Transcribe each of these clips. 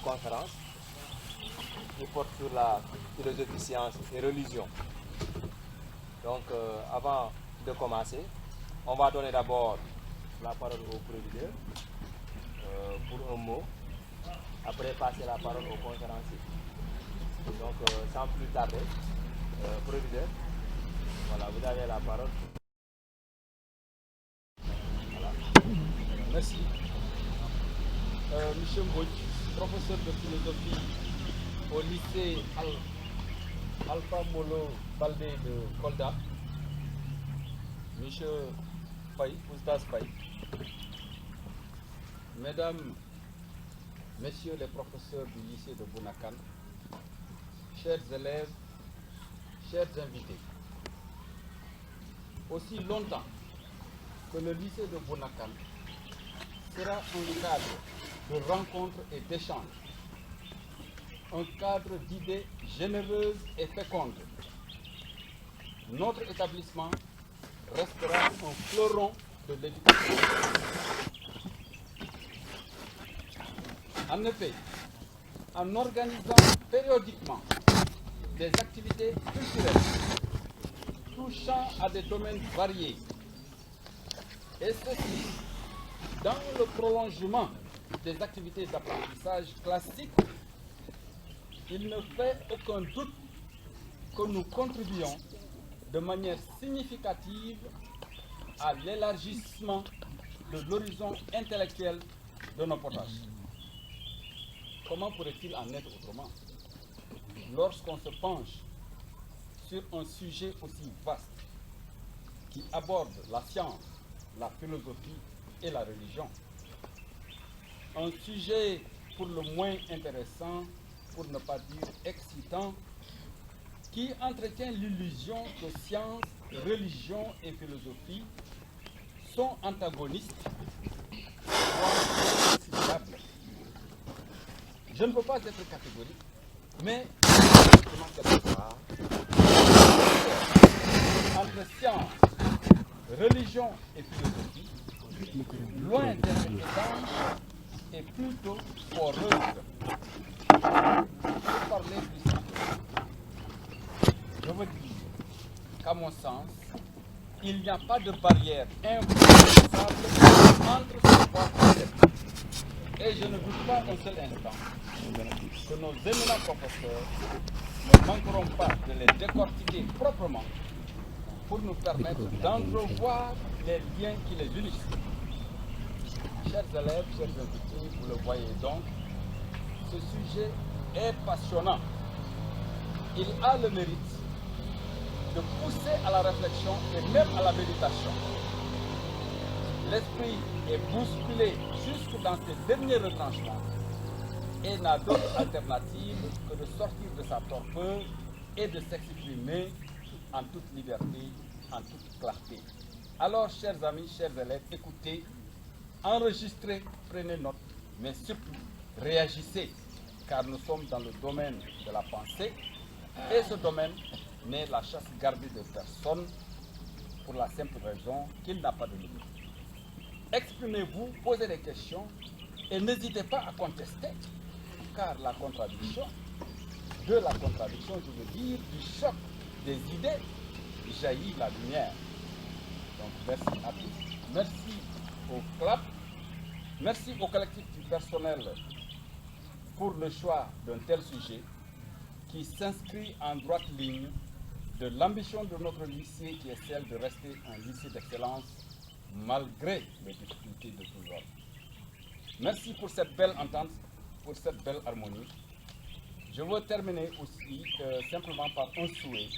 conférence qui porte sur la philosophie, science et religion. Donc, avant de commencer, on va donner d'abord la parole au proviseur pour un mot, après passer la parole au conférencier. Donc, sans plus tarder, proviseur, voilà, vous avez la parole. Voilà. Merci. Monsieur Mbodj, professeur de philosophie au lycée Alpha Molo Baldé de Kolda. Monsieur Faye, Oustaz Faye. Mesdames, Messieurs les professeurs du lycée de Bonakan, chers élèves, chers invités, aussi longtemps que le lycée de Bonakan sera un cadre de rencontres et d'échanges, un cadre d'idées généreuses et fécondes, notre établissement restera un fleuron de l'éducation. En effet, en organisant périodiquement des activités culturelles touchant à des domaines variés, et ceci dans le prolongement des activités d'apprentissage classiques, il ne fait aucun doute que nous contribuons de manière significative à l'élargissement de l'horizon intellectuel de nos potages. Comment pourrait-il en être autrement lorsqu'on se penche sur un sujet aussi vaste qui aborde la science, la philosophie et la religion? Un sujet pour le moins intéressant, pour ne pas dire excitant, qui entretient l'illusion que science, religion et philosophie sont antagonistes, voire indissociables. Je ne peux pas être catégorique, mais quelque part, entre science, religion et philosophie, loin d'être étanche, est plutôt poreuse. Pour parler plus simplement, je veux dire qu'à mon sens, il n'y a pas de barrière infranchissable entre ces trois concepts. Et je ne doute pas un seul instant que nos éminents professeurs ne manqueront pas de les décortiquer proprement pour nous permettre d'entrevoir les liens qui les unissent. Chers élèves, chers invités, vous le voyez donc, ce sujet est passionnant. Il a le mérite de pousser à la réflexion et même à la méditation. L'esprit est bousculé jusque dans ses derniers retranchements et n'a d'autre alternative que de sortir de sa torpeur et de s'exprimer en toute liberté, en toute clarté. Alors, chers amis, chers élèves, écoutez, enregistrez, prenez note, mais surtout, réagissez, car nous sommes dans le domaine de la pensée, et ce domaine n'est la chasse gardée de personne pour la simple raison qu'il n'a pas de limite. Exprimez-vous, posez des questions et n'hésitez pas à contester, car la contradiction, de la contradiction, je veux dire, du choc des idées, jaillit la lumière. Donc merci à tous, merci au CLAP, merci au collectif du personnel pour le choix d'un tel sujet qui s'inscrit en droite ligne de l'ambition de notre lycée qui est celle de rester un lycée d'excellence malgré les difficultés de tous ordres. Merci pour cette belle entente, pour cette belle harmonie. Je veux terminer aussi simplement par un souhait,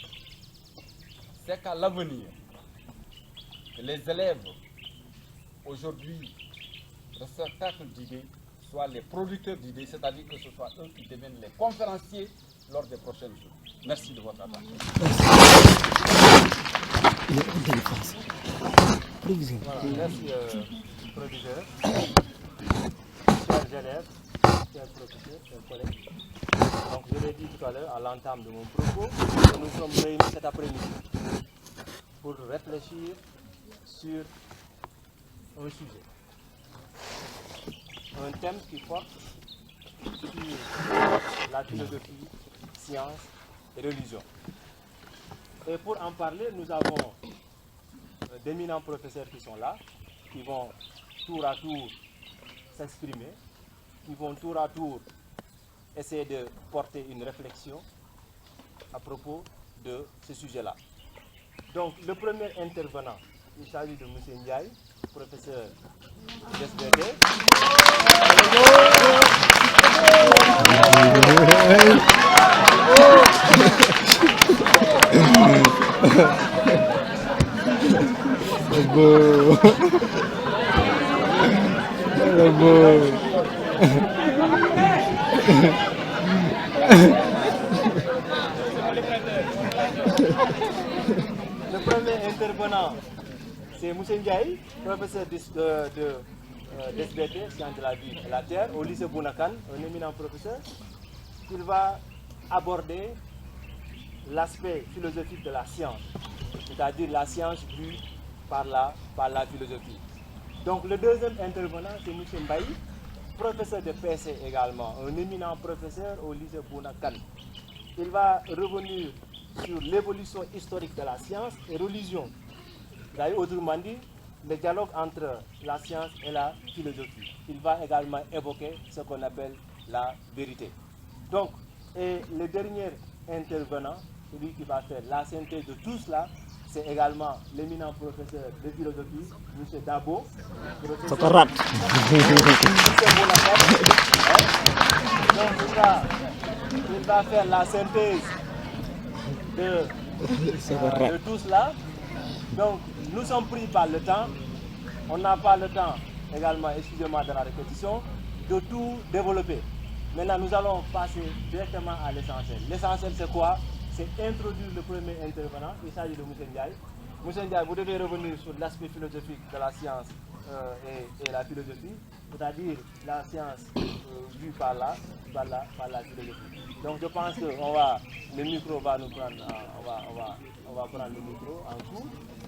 c'est qu'à l'avenir, les élèves aujourd'hui réceptacles d'idées soient les producteurs d'idées, c'est-à-dire que ce soit eux qui deviennent les conférenciers lors des prochaines jours. Merci de votre attention. Voilà, merci, proviseur. Chers élèves, chers professeurs, chers collègues. Donc, je l'ai dit tout à l'heure à l'entame de mon propos, que nous sommes réunis cet après-midi pour réfléchir sur un sujet, un thème qui porte sur la philosophie, science et religion. Et pour en parler, nous avons d'éminents professeurs qui sont là, qui vont tour à tour s'exprimer, qui vont tour à tour essayer de porter une réflexion à propos de ce sujet-là. Donc, le premier intervenant, il s'agit de M. Ndiaye, professeur d'SBT. Le premier intervenant, c'est M. Ndiaye, professeur d'SBT, sciences de la vie et la terre, au lycée Bounakan, un éminent professeur. Il va aborder l'aspect philosophique de la science, c'est-à-dire la science vue par la philosophie. Donc le deuxième intervenant, c'est M. Mbaye, professeur de PC également, un éminent professeur au lycée Bounakan. Il va revenir sur l'évolution historique de la science et religion. D'ailleurs, autrement dit, le dialogue entre la science et la philosophie. Il va également évoquer ce qu'on appelle la vérité. Donc, et le dernier intervenant, celui qui va faire la synthèse de tout cela, c'est également l'éminent professeur de philosophie, M. Dabo. Donc, il va faire la synthèse de tout cela. Donc, nous sommes pris par le temps. On n'a pas le temps, également, excusez-moi de la répétition, de tout développer. Maintenant, nous allons passer directement à l'essentiel. L'essentiel, c'est quoi? C'est introduire le premier intervenant. Il s'agit de M. Ndiaye. M. Ndiaye, vous devez revenir sur l'aspect philosophique de la science et la philosophie, c'est-à-dire la science vue par la philosophie. Donc, je pense que le micro va nous prendre, on va prendre le micro en cours.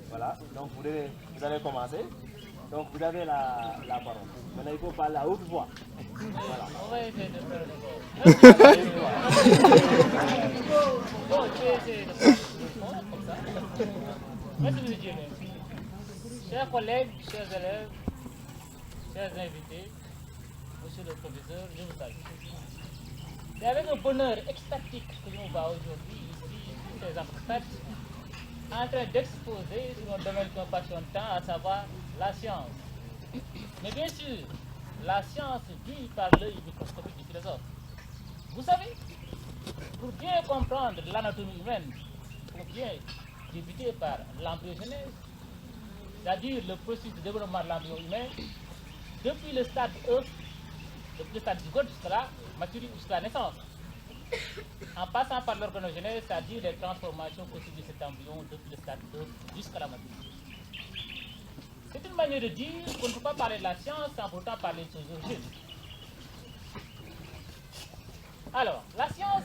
Voilà, donc vous allez commencer. Donc vous avez la parole. Maintenant il faut parler à haute voix. Voilà. On va essayer de faire le bon, je vais essayer de faire le comme ça. Merci M. Djemé. Chers collègues, chers élèves, chers invités, monsieur le professeur, je vous salue. C'est avec un bonheur extatique que je me vois aujourd'hui ici, ces amphithéâtres, en train d'exposer sur un domaine qui me passionne tant, à savoir la science. Mais bien sûr, la science vue par l'œil microscopique du philosophe. Vous savez, pour bien comprendre l'anatomie humaine, il faut bien débuter par l'embryogenèse, c'est-à-dire le processus de développement de l'embryon humain, depuis le stade œuf, depuis le stade zygote jusqu'à la maturité, jusqu'à la naissance. En passant par l'organogenèse, c'est-à-dire les transformations possibles de cet embryon depuis le stade œuf jusqu'à la maturité. C'est une manière de dire qu'on ne peut pas parler de la science sans pourtant parler de ses origines. Alors, la science,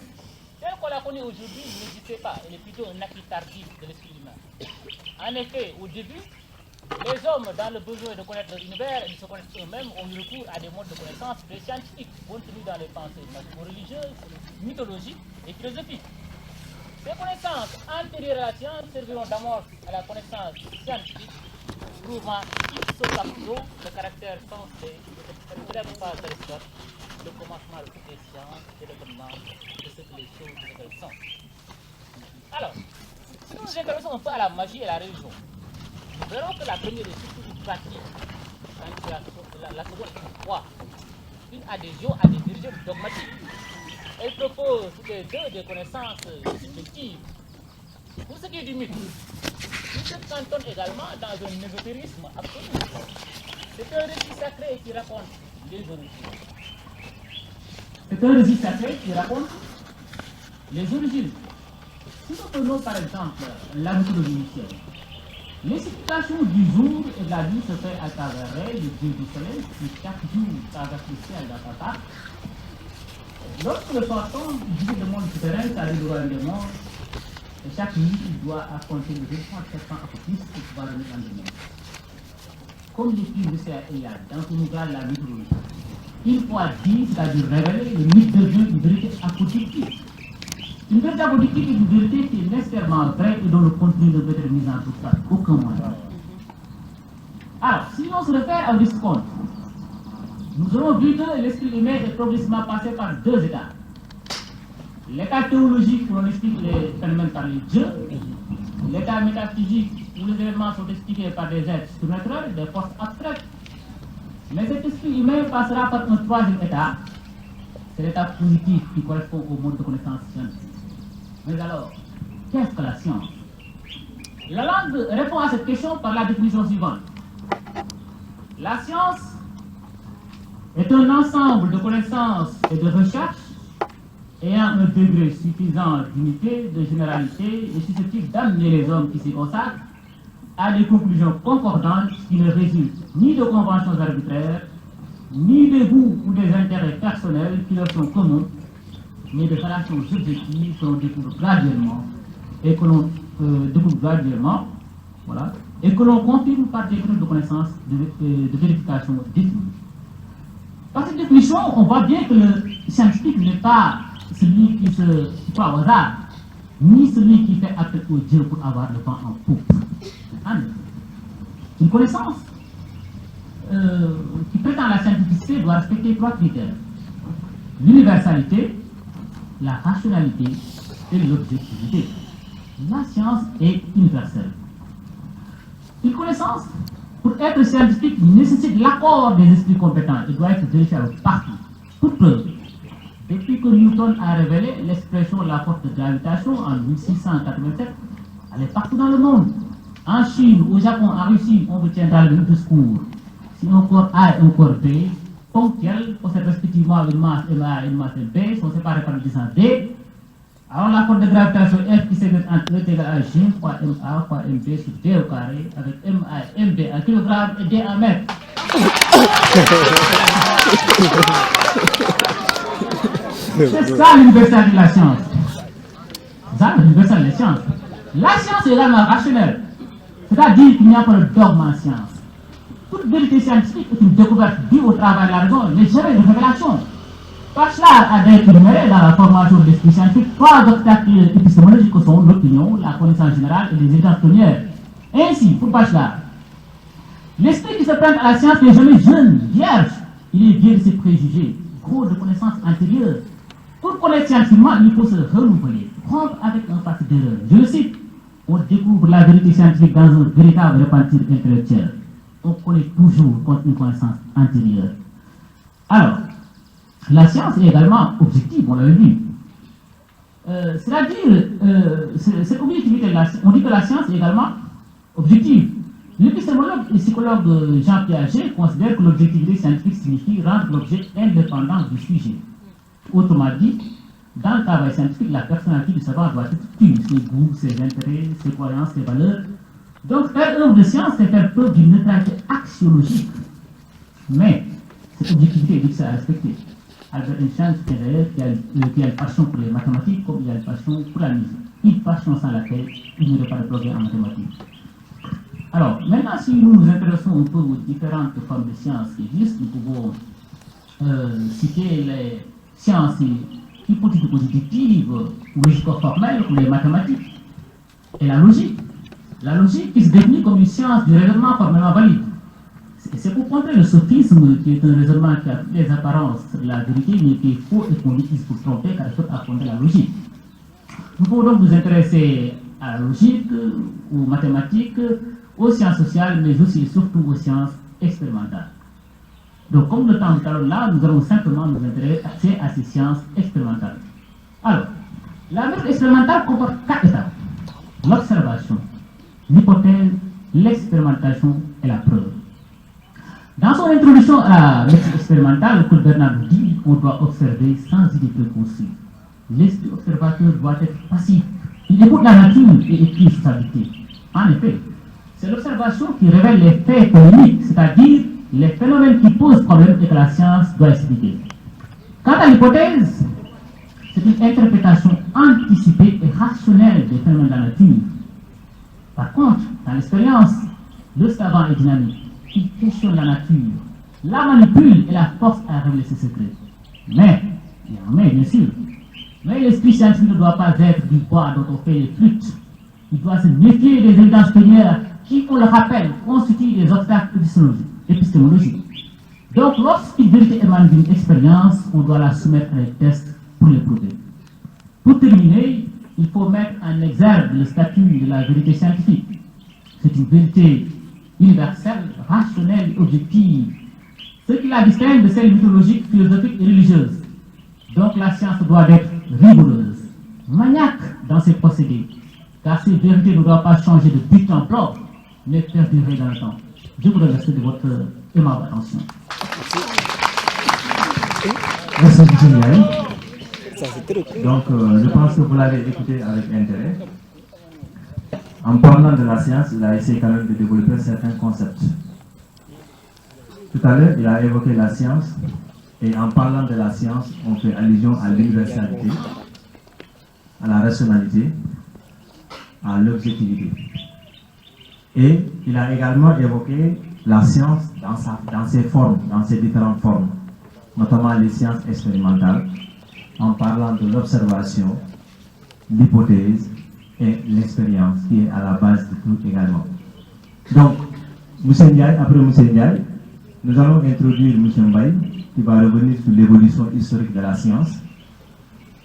telle qu'on la connaît aujourd'hui, n'existait pas. Elle est plutôt un acquis tardif de l'esprit humain. En effet, au début, les hommes, dans le besoin de connaître leur univers et de se connaître eux-mêmes, ont eu recours à des modes de connaissance scientifiques contenus dans les pensées religieuses, mythologiques et philosophiques. Ces connaissances antérieures à la science serviront d'amorce à la connaissance scientifique, prouvant ipso facto le caractère sensé de cette célèbre phase d'Aristote, le commencement de toutes les sciences et le fondement de ce que les choses révèlent sont. Alors, si nous nous intéressons un peu à la magie et à la religion, nous verrons que la première est surtout une pratique, la seconde est une foi, une adhésion à des vérités dogmatiques. Elle propose toutes les deux des connaissances subjectives. Pour ce qui est du mythe, il se cantonne également dans un ésotérisme absolu. C'est un récit sacré qui raconte les origines. C'est un récit sacré qui raconte les origines. Si nous prenons par exemple la mythologie initiale, l'explication du jour et de la vie se fait à travers elle, le dieu du soleil, qui chaque jour traverse le ciel dans sa part. Lorsque le soir tombe, il visite le monde souterrain, c'est-à-dire le royaume des morts, et chaque nuit, il doit affronter le défenseur de 700 apôtres pour pouvoir le mettre en demeure. Comme l'écrit Monsieur Eliade dans son ouvrage La mythologie, une fois dit, c'est-à-dire révélé, le mythe devient une vérité apodictique. Une vérité apodictique est une vérité qui est nécessairement vraie et dont le contenu ne peut être mis en doute par aucun moyen. Alors, si on se réfère à Aristote, nous avons vu que l'esprit humain est progressivement passé par deux états. L'état théologique où on explique les phénomènes par les dieux, l'état métaphysique où les événements sont expliqués par des êtres surnaturels, des forces abstraites. Mais cet esprit humain passera par un troisième état, c'est l'état positif qui correspond au monde de connaissance scientifique. Mais alors, qu'est-ce que la science? La langue répond à cette question par la définition suivante. La science est un ensemble de connaissances et de recherches ayant un degré suffisant d'unité, de généralité et susceptible d'amener les hommes qui s'y consacrent à des conclusions concordantes qui ne résultent ni de conventions arbitraires, ni des goûts ou des intérêts personnels qui leur sont communs, mais de relations objectives que l'on découvre graduellement et que l'on voilà, et que l'on confirme par des groupes de connaissances de vérification définies. Par cette définition, on voit bien que le scientifique n'est pas celui qui se croit au hasard, ni celui qui fait appel au Dieu pour avoir le vent en poupe. Une connaissance qui prétend la scientificité doit respecter trois critères: l'universalité, la rationalité et l'objectivité. La science est universelle. Une connaissance, pour être scientifique, nécessite l'accord des esprits compétents et doit être vérifiable partout. Pour preuve, depuis que Newton a révélé l'expression de la force de gravitation en 1687, elle est partout dans le monde. En Chine, au Japon, en Russie, on vous tiendra le même discours. Si un corps A et un corps B, ponctuels, possèdent respectivement une masse MA et une masse B, sont séparés par une distance D, alors la force de gravitation F qui s'exerce entre E est égale à G fois MA fois MB sur D au carré, avec MA et MB en kilogrammes et D en mètres. C'est ça l'universalité de la science. C'est ça l'universalité de la science. La science est également rationnelle, c'est-à-dire qu'il n'y a pas de dogme en science. Toute vérité scientifique est une découverte due au travail de la raison, mais jamais une révélation. Bachelard a énuméré dans la formation de l'esprit scientifique trois obstacles épistémologiques que sont l'opinion, la connaissance générale et les évidences premières. Ainsi, pour Bachelard, l'esprit qui se prête à la science n'est jamais jeune, vierge. Il est vieux de ses préjugés, gros de connaissances antérieures. Pour connaître scientifiquement, il faut se renouveler, rompre avec un passé d'erreur. Je le cite, on découvre la vérité scientifique dans un véritable repentir intellectuel. On connaît toujours contre une connaissance antérieure. Alors, la science est également objective, on l'avait vu. C'est-à-dire, cette objectivité, on dit que la science est également objective. L'épistémologue et psychologue Jean Piaget considère que l'objectivité scientifique signifie rendre l'objet indépendant du sujet. Autrement dit, dans le travail scientifique, la personnalité du savoir doit être pure, ses goûts, ses intérêts, ses croyances, ses valeurs. Donc, faire œuvre de science, c'est faire preuve d'une neutralité axiologique. Mais, cette objectivité est difficile à respecter. Albert Einstein, qui a une passion pour les mathématiques, comme il a une passion pour la musique. Une passion sans laquelle il n'y aurait pas de progrès en mathématiques. Alors, maintenant, si nous nous intéressons un peu aux différentes formes de sciences qui existent, nous pouvons citer les sciences hypothético-positives ou logico-formelles, comme les mathématiques, et la logique. La logique qui se définit comme une science du raisonnement formellement valide. C'est pour contrer le sophisme qui est un raisonnement qui a toutes les apparences de la vérité, mais qui est faux et qu'on utilise pour tromper, car il faut affronter la logique. Nous pouvons donc nous intéresser à la logique, aux mathématiques, aux sciences sociales, mais aussi et surtout aux sciences expérimentales. Donc, comme le temps tout à l'heure là, nous allons simplement nous intéresser à ces sciences expérimentales. Alors, la méthode expérimentale comporte 4 étapes: l'observation, l'hypothèse, l'expérimentation et la preuve. Dans son introduction à la méthode expérimentale, Claude Bernard nous dit qu'on doit observer sans idée préconçue. L'esprit observateur doit être passif. Il écoute la nature et écrit sur sa dictée. En effet, c'est l'observation qui révèle les faits économiques, c'est-à-dire les phénomènes qui posent problème et que la science doit expliquer. Quant à l'hypothèse, c'est une interprétation anticipée et rationnelle des phénomènes de la nature. Par contre, dans l'expérience, le savant est dynamique. Il questionne la nature, la manipule et la force à révéler ses secrets. Mais, bien sûr, mais l'esprit scientifique ne doit pas être du bois dont on fait les flûtes. Il doit se méfier des évidences pionnières qui, on le rappelle, constituent des obstacles épistémologiques. Donc, lorsqu'une vérité émane d'une expérience, on doit la soumettre à des tests pour les prouver. Pour terminer, il faut mettre en exergue le statut de la vérité scientifique. C'est une vérité universelle, rationnelle et objective, ce qui la distingue de celle mythologique, philosophique et religieuse. Donc la science doit être rigoureuse, maniaque dans ses procédés, car ces vérités ne doivent pas changer de but en blanc, mais perdurer dans le temps. Je vous remercie de votre aimable attention. Merci, M. Ndiaye. Donc, je pense que vous l'avez écouté avec intérêt. En parlant de la science, il a essayé quand même de développer certains concepts. Tout à l'heure, il a évoqué la science, et en parlant de la science, on fait allusion à l'universalité, à la rationalité, à l'objectivité. Et il a également évoqué la science dans ses formes, dans ses différentes formes, notamment les sciences expérimentales, en parlant de l'observation, l'hypothèse et l'expérience qui est à la base de tout également. Donc, M. Ndiaye, après M. Ndiaye, nous allons introduire M. Mbaye qui va revenir sur l'évolution historique de la science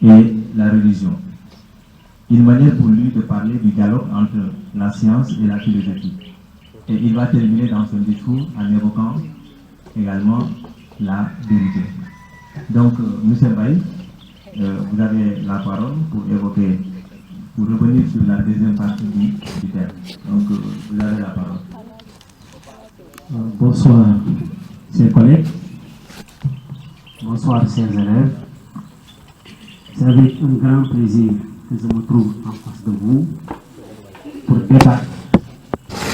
et la religion. Une manière pour lui de parler du dialogue entre la science et la philosophie. Et il va terminer dans son discours en évoquant également la vérité. Donc, M. Mbaye, vous avez la parole pour évoquer, pour revenir sur la deuxième partie du thème. Donc, vous avez la parole. Bonsoir, chers collègues. Bonsoir, chers élèves. C'est avec un grand plaisir que je me trouve en face de vous pour débattre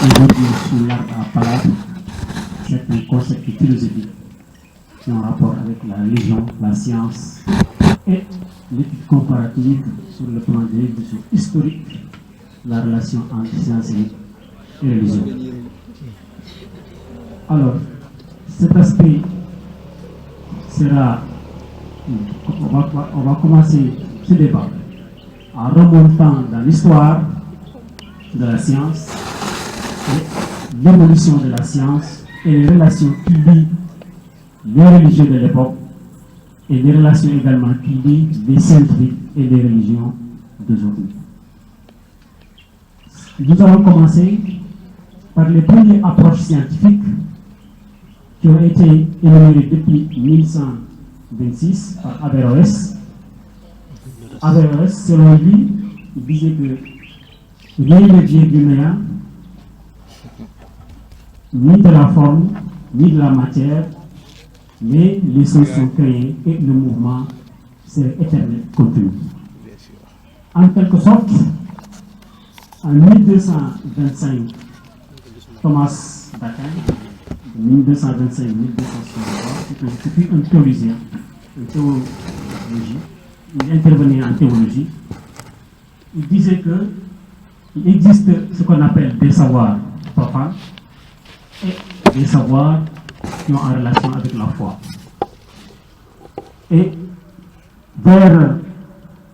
aujourd'hui sur l'art à palabre certains concepts philosophiques qui ont rapport avec la religion, la science et l'étude comparative sur le plan de l'évolution historique, la relation entre science et religion. Alors, cet aspect sera, on va commencer ce débat en remontant dans l'histoire de la science, l'évolution de la science et les relations qui lient les religieux de l'époque et les relations également qui lient les scientifiques et les religions d'aujourd'hui. Nous allons commencer par les premières approches scientifiques qui ont été énumérées depuis 1126 par Averroès. Averroès, selon lui, il disait que rien ne vient du néant, ni de la forme, ni de la matière, mais les choses sont créées et le mouvement c'est éternel continu. En quelque sorte, en 1225, Thomas d'Aquin, 1225-1263, c'était un théologien, un théologien, il intervenait en théologie. Il disait qu'il existe ce qu'on appelle des savoirs profanes et des savoirs qui ont en relation avec la foi. Et vers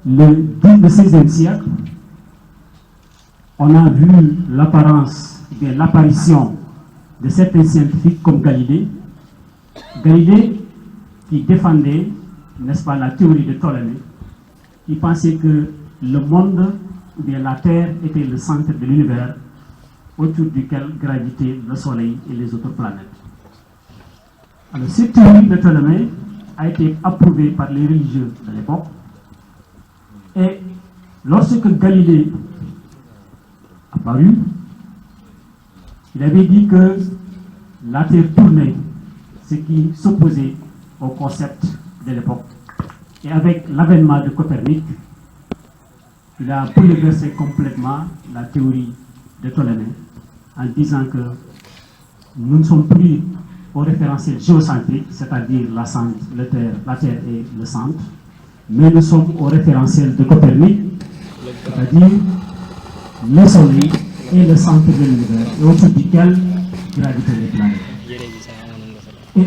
le XVIe siècle, on a vu l'apparition de certains scientifiques comme Galilée. Galilée qui défendait, n'est-ce pas, la théorie de Ptolémée, qui pensait que le monde, ou bien la Terre, était le centre de l'univers, autour duquel gravitaient le Soleil et les autres planètes. Alors, cette théorie de Ptolémée a été approuvée par les religieux de l'époque. Et lorsque Galilée apparu, il avait dit que la Terre tournait, ce qui s'opposait au concept de l'époque. Et avec l'avènement de Copernic, il a bouleversé complètement la théorie de Ptolémée en disant que nous ne sommes plus au référentiel géocentrique, c'est-à-dire la Terre est le centre, mais nous sommes au référentiel de Copernic, c'est-à-dire le Soleil est le centre de l'univers et autour duquel gravitent les planètes. Et au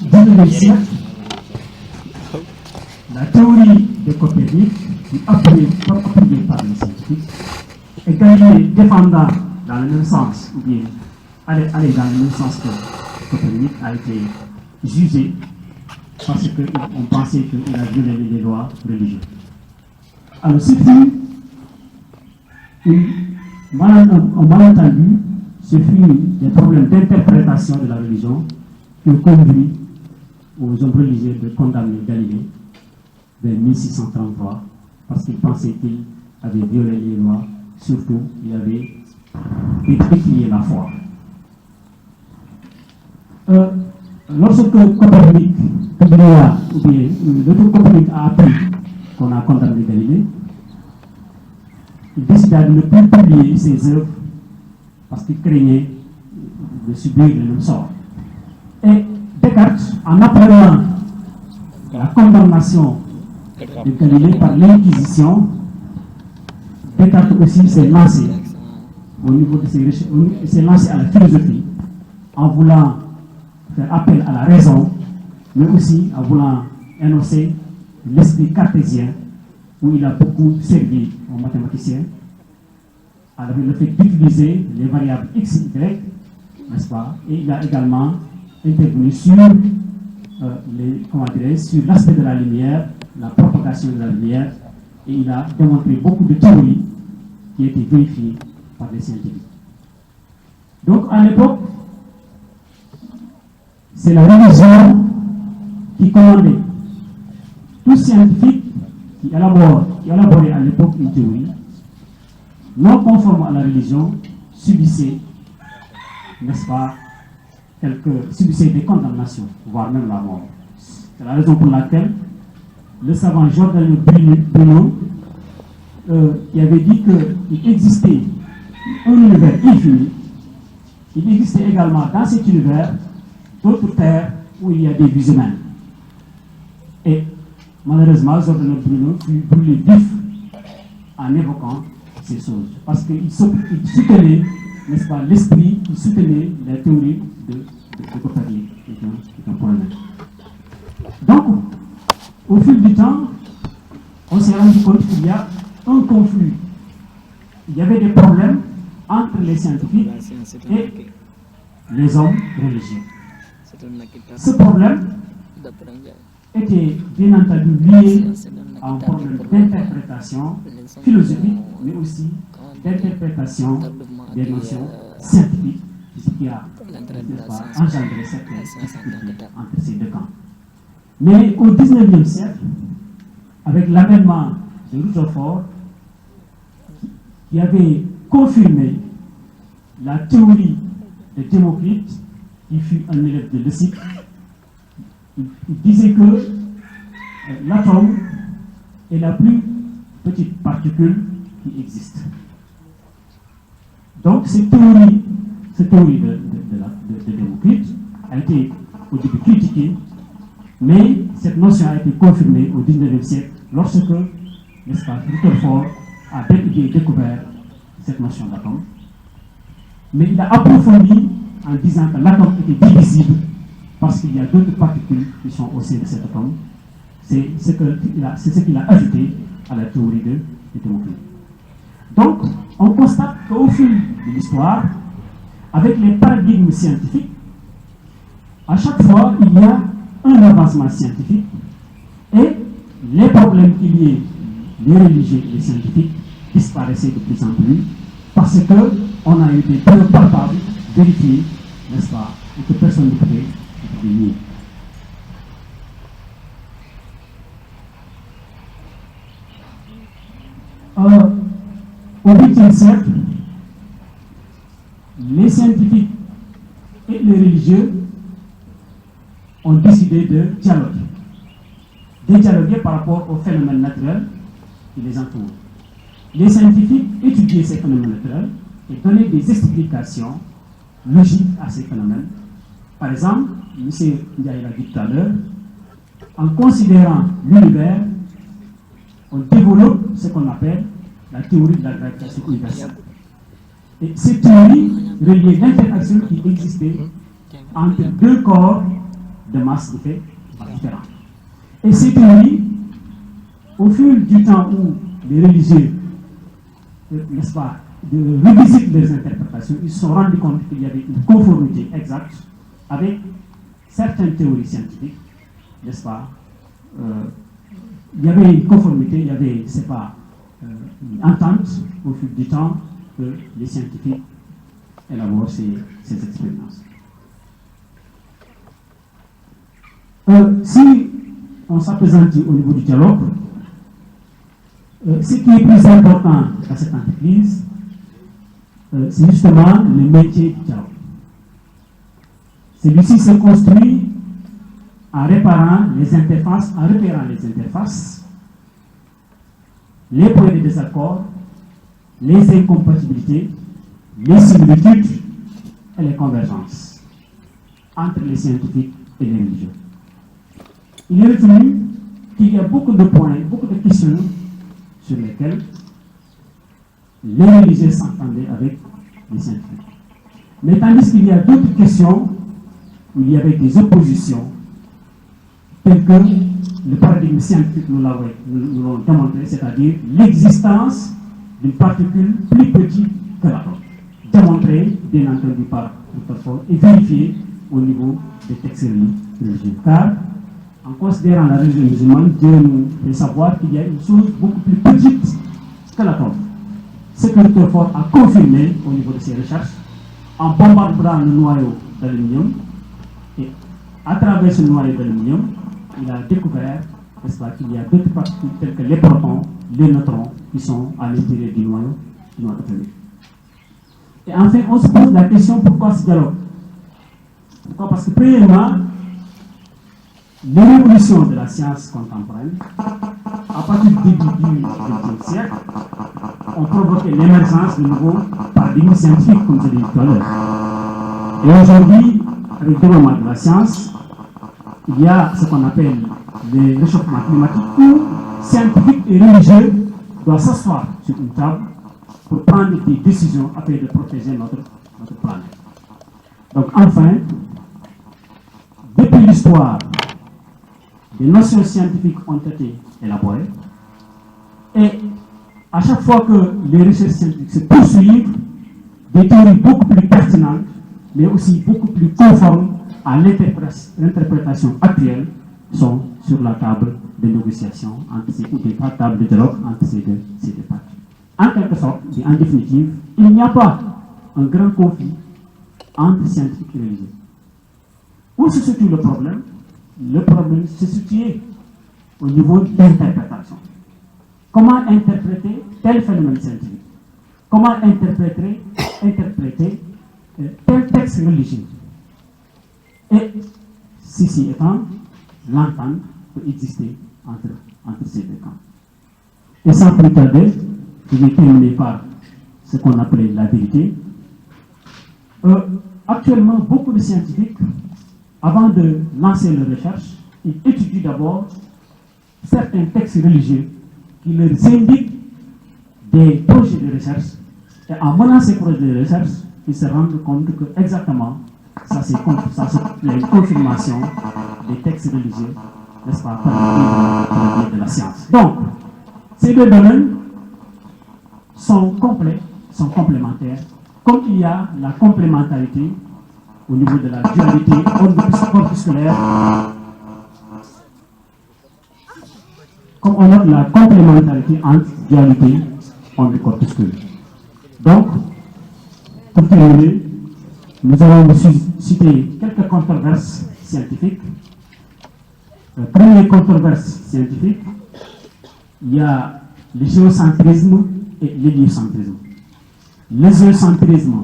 XIXe siècle, la théorie de Copernic, appuyée par les scientifiques, et Galilée défendant dans le même sens, ou bien aller dans le même sens que Copernic, a été jugé parce qu'on pensait qu'il a violé les lois religieuses. Alors, ce fut un malentendu, ce fut des problèmes d'interprétation de la religion qui ont conduit aux hommes religieux de condamner Galilée vers 1633 parce qu'ils pensaient qu'il avait violé les lois, surtout il avait décrié la foi. Lorsque Copernic publia, ou bien l'autre Copernic a appris qu'on a condamné Galilée, il décida de ne plus publier ses œuvres parce qu'il craignait de subir le même sort. Et Descartes, en apprenant la condamnation de Galilée par l'Inquisition, Descartes aussi s'est lancé au niveau de ses recherches, il s'est lancé à la philosophie en voulant faire appel à la raison, mais aussi en voulant énoncer l'esprit cartésien où il a beaucoup servi aux mathématiciens, avec le fait d'utiliser les variables x, y, n'est-ce pas, et il a également intervenu sur sur l'aspect de la lumière, la propagation de la lumière, et il a démontré beaucoup de théories qui étaient vérifiées par les scientifiques. Donc à l'époque, c'est la religion qui commandait. Tout scientifique qui élaborait à l'époque une théorie non conforme à la religion subissait, n'est-ce pas, subissait des condamnations, voire même la mort. C'est la raison pour laquelle le savant Giordano Bruno, qui avait dit qu'il existait un univers infini, il existait également dans cet univers d'autres terres où il y a des vies humaines. Et malheureusement, Giordano Bruno fut brûlé vif en évoquant ces choses. Parce qu'il soutenait, n'est-ce pas, l'esprit, il soutenait la théorie de Copernic, qui est un problème. Donc, au fil du temps, on s'est rendu compte qu'il y a un conflit. Il y avait des problèmes entre les scientifiques et les hommes religieux. Ce problème était bien entendu lié à un problème d'interprétation philosophique, mais aussi d'interprétation des notions scientifiques, ce qui a engendré certaines difficultés entre ces deux camps. Mais au XIXe siècle, avec l'avènement de Rutherford, qui avait confirmé la théorie de Démocrite, qui fut un élève de Leucippe, il disait que l'atome est la plus petite particule qui existe. Donc cette théorie de Démocrite a été au début critiquée, mais cette notion a été confirmée au XIXe siècle lorsque, n'est-ce pas, Rutherford a découvert cette notion d'atome. Mais il a approfondi en disant que l'atome était divisible parce qu'il y a d'autres particules qui sont au sein de cet atome. C'est ce qu'il a ajouté à la théorie de Démocrite. Donc, on constate qu'au fil de l'histoire, avec les paradigmes scientifiques, à chaque fois, il y a un avancement scientifique et les problèmes qu'il y ait, les religieux et les scientifiques, disparaissaient de plus en plus parce qu'on a eu des preuves palpables, vérifiées, n'est-ce pas, et que personne ne pouvait nier. Au XXe siècle, les scientifiques et les religieux ont décidé de dialoguer par rapport aux phénomènes naturels qui les entourent. Les scientifiques étudiaient ces phénomènes naturels et donnaient des explications logiques à ces phénomènes. Par exemple, M. Ndiaye l'a dit tout à l'heure, en considérant l'univers, on développe ce qu'on appelle la théorie de la gravitation universelle. Et cette théorie reliait l'interaction qui existait entre deux corps de masse différents. Et ces théories, au fil du temps où les religieux, n'est-ce pas, revisitent les interprétations, ils se sont rendus compte qu'il y avait une conformité exacte avec certaines théories scientifiques, n'est-ce pas. Il y avait une conformité, il y avait, c'est pas, une entente au fil du temps que les scientifiques élaborent ces expériences. Si on s'appesantit au niveau du dialogue, ce qui est plus important dans cette entreprise, c'est justement le métier du dialogue. Celui-ci se construit en réparant les interfaces, en repérant les interfaces, les points de désaccord, les incompatibilités, les similitudes et les convergences entre les scientifiques et les religieux. Il est retenu qu'il y a beaucoup de points, beaucoup de questions sur lesquelles les religieux s'entendaient avec les scientifiques. Mais tandis qu'il y a d'autres questions où il y avait des oppositions, telles que le paradigme scientifique nous l'a démontré, c'est-à-dire l'existence d'une particule plus petite que l'atome, démontré bien entendu par Rutherford et vérifié au niveau des textes religieux. Car, en considérant la religion musulmane, Dieu nous fait savoir qu'il y a une chose beaucoup plus petite que l'atome. Ce que Rutherford a confirmé au niveau de ses recherches en bombardant le noyau d'aluminium, et à travers ce noyau d'aluminium, il a découvert qu'il y a d'autres particules telles que les protons, les neutrons qui sont à l'intérieur du noyau atomique. Et enfin, on se pose la question pourquoi ce dialogue? Pourquoi? Parce que premièrement, les révolutions de la science contemporaine, à partir du début du XXe siècle, ont provoqué l'émergence de nouveaux paradigmes scientifiques, comme je l'ai dit tout à l'heure. Et aujourd'hui, avec le développement de la science, il y a ce qu'on appelle les réchauffements climatiques où scientifiques et religieux doivent s'asseoir sur une table pour prendre des décisions afin de protéger notre planète. Donc enfin, depuis l'histoire, des notions scientifiques ont été élaborées et à chaque fois que les recherches scientifiques se poursuivent, des théories beaucoup plus pertinentes, mais aussi beaucoup plus conformes à l'interprétation actuelle sont sur la table de négociation entre ces ou des tables de dialogue entre ces deux parties. En quelque sorte, et en définitive, il n'y a pas un grand conflit entre scientifiques et religieux. Où se situe le problème? Le problème se situe au niveau d'interprétation. Comment interpréter tel phénomène scientifique? Comment interpréter tel texte religieux? Et ceci étant, l'entente peut exister entre ces deux camps. Et sans plus tarder, je vais terminer par ce qu'on appelait la vérité. Actuellement, beaucoup de scientifiques, avant de lancer leurs recherches, ils étudient d'abord certains textes religieux qui leur indiquent des projets de recherche. Et en menant ces projets de recherche, ils se rendent compte que exactement, ça c'est la confirmation des textes religieux, n'est-ce pas, par le biais de la science. Donc, ces deux domaines sont complets, sont complémentaires, comme il y a la complémentarité au niveau de la dualité corpusculaire, comme on a la complémentarité entre dualité et corpuscule. Donc, pour terminer, nous allons citer quelques controverses scientifiques. La première controverse scientifique, il y a le géocentrisme et l'héliocentrisme. Le géocentrisme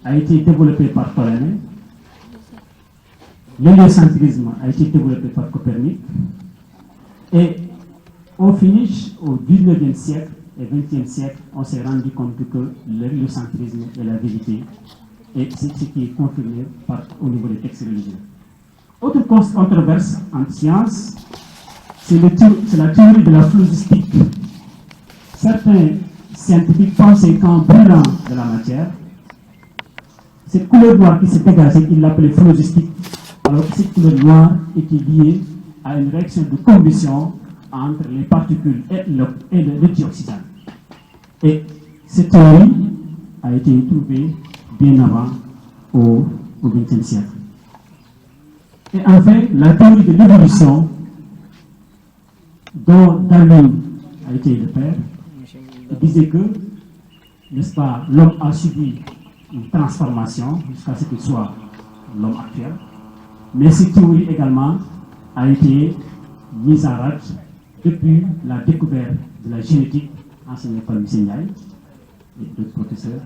a été développé par Ptolémée. L'héliocentrisme a été développé par Copernic. Et au finish, au 19e siècle et 20e siècle, on s'est rendu compte que l'héliocentrisme est la vérité. Et c'est ce qui est confirmé au niveau des textes religieux. Autre controverse en science, c'est la théorie de la phlogistique. Certains scientifiques pensent qu'en brûlant de la matière, cette couleur noire qui s'est dégagée, il l'appelait phlogistique, alors que cette couleur noire était liée à une réaction de combustion entre les particules et le dioxygène. Et cette théorie a été trouvée bien avant au XXe siècle. Et enfin, la théorie de l'évolution, dont Darwin a été le père, disait que, n'est-ce pas, l'homme a subi une transformation jusqu'à ce qu'il soit l'homme actuel. Mais cette théorie également a été mise en rade depuis la découverte de la génétique enseignée par M. Ndiaye et d'autres professeurs.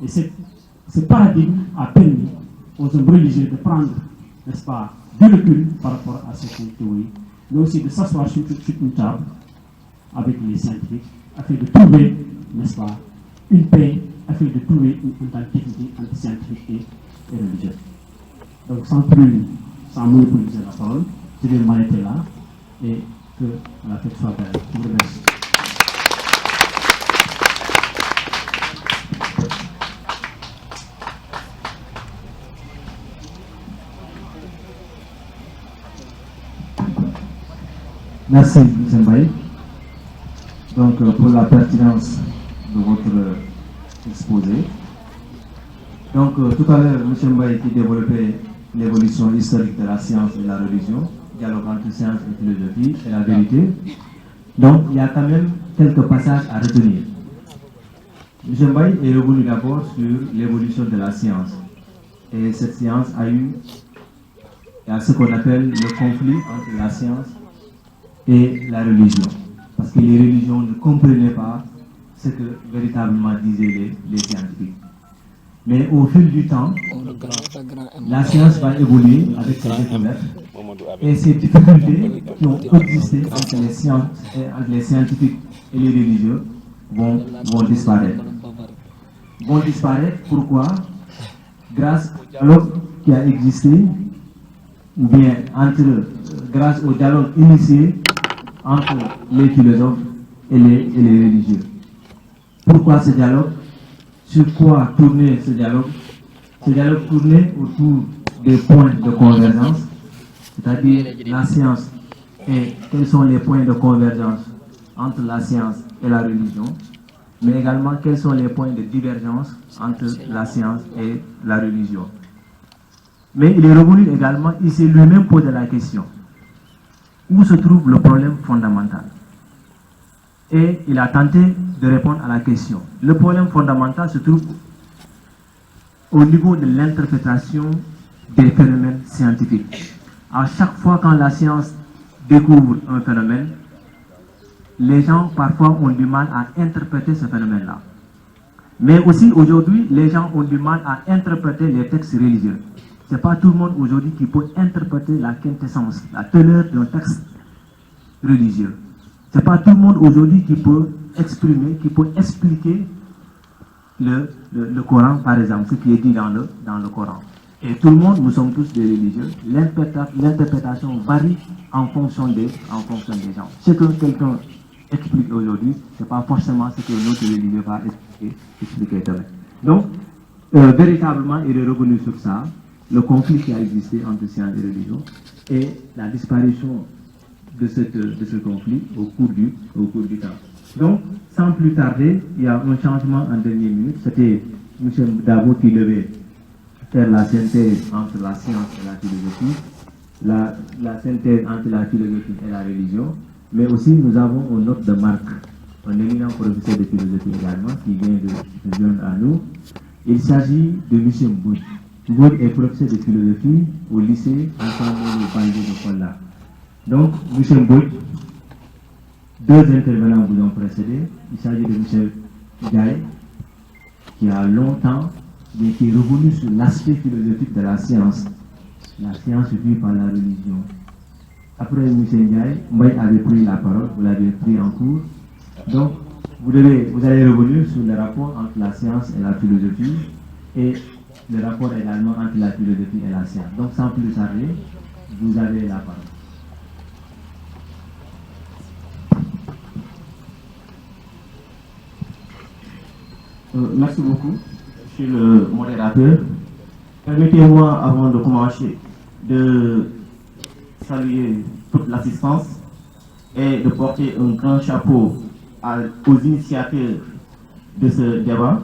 Et ce paradigme a permis aux hommes religieux de prendre, n'est-ce pas, du recul par rapport à cette théorie, mais aussi de s'asseoir sur une table avec les scientifiques afin de trouver, n'est-ce pas, une paix, afin de trouver une entente entre scientifique et religieux. Donc sans monopoliser la parole, je vais m'arrêter là et que la fête soit belle. Je vous remercie. Merci, M. Mbaye. Donc, pour la pertinence de votre exposé. Donc, tout à l'heure, M. Mbaye qui développait l'évolution historique de la science et de la religion, dialogue entre science et philosophie et la vérité. Donc, il y a quand même quelques passages à retenir. M. Mbaye est revenu d'abord sur l'évolution de la science. Et cette science a eu ce qu'on appelle le conflit entre la science et la religion. Parce que les religions ne comprenaient pas ce que véritablement disaient les scientifiques. Mais au fil du temps, la science va évoluer avec ses découvertes et ces difficultés qui ont existé entre les scientifiques et les religieux vont disparaître. Vont disparaître, pourquoi? Grâce au dialogue qui a existé, ou bien grâce au dialogue initié entre les philosophes et les religieux. Pourquoi ce dialogue? Sur quoi tournait ce dialogue? Ce dialogue tournait autour des points de convergence, c'est-à-dire la science et quels sont les points de convergence entre la science et la religion, mais également quels sont les points de divergence entre la science et la religion. Mais il est revenu également, il s'est lui-même posé la question, où se trouve le problème fondamental? Et il a tenté de répondre à la question. Le problème fondamental se trouve au niveau de l'interprétation des phénomènes scientifiques. À chaque fois quand la science découvre un phénomène, les gens parfois ont du mal à interpréter ce phénomène-là. Mais aussi aujourd'hui, les gens ont du mal à interpréter les textes religieux. Ce n'est pas tout le monde aujourd'hui qui peut interpréter la quintessence, la teneur d'un texte religieux. Ce n'est pas tout le monde aujourd'hui qui peut exprimer, qui peut expliquer le Coran, par exemple, ce qui est dit dans le Coran. Et tout le monde, nous sommes tous des religieux. L'interprétation varie en fonction des gens. Ce que quelqu'un explique aujourd'hui, ce n'est pas forcément ce que notre religieux va expliquer demain. Donc, véritablement, il est revenu sur ça, le conflit qui a existé entre science et religion, et la disparition de ce conflit au cours du temps. Donc, sans plus tarder, il y a un changement en dernière minute. C'était M. Dabo qui devait faire la synthèse entre la science et la philosophie, la synthèse entre la philosophie et la religion, mais aussi nous avons un hôte de marque, un éminent professeur de philosophie également, qui vient de joindre à nous. Il s'agit de M. Mbouy. Mbouy est professeur de philosophie au lycée Antoine Baldé de Kola. Donc, M. Mbouy, deux intervenants vous ont précédé. Il s'agit de M. Ndiaye, qui a longtemps été revenu sur l'aspect philosophique de la science vue par la religion. Après M. Ndiaye, Mbaye avait pris la parole, vous l'avez pris en cours. Donc, vous allez revenir sur le rapport entre la science et la philosophie et le rapport également entre la philosophie et la science. Donc, sans plus tarder, vous avez la parole. Merci beaucoup, monsieur le modérateur. Permettez-moi, avant de commencer, de saluer toute l'assistance et de porter un grand chapeau aux initiateurs de ce débat,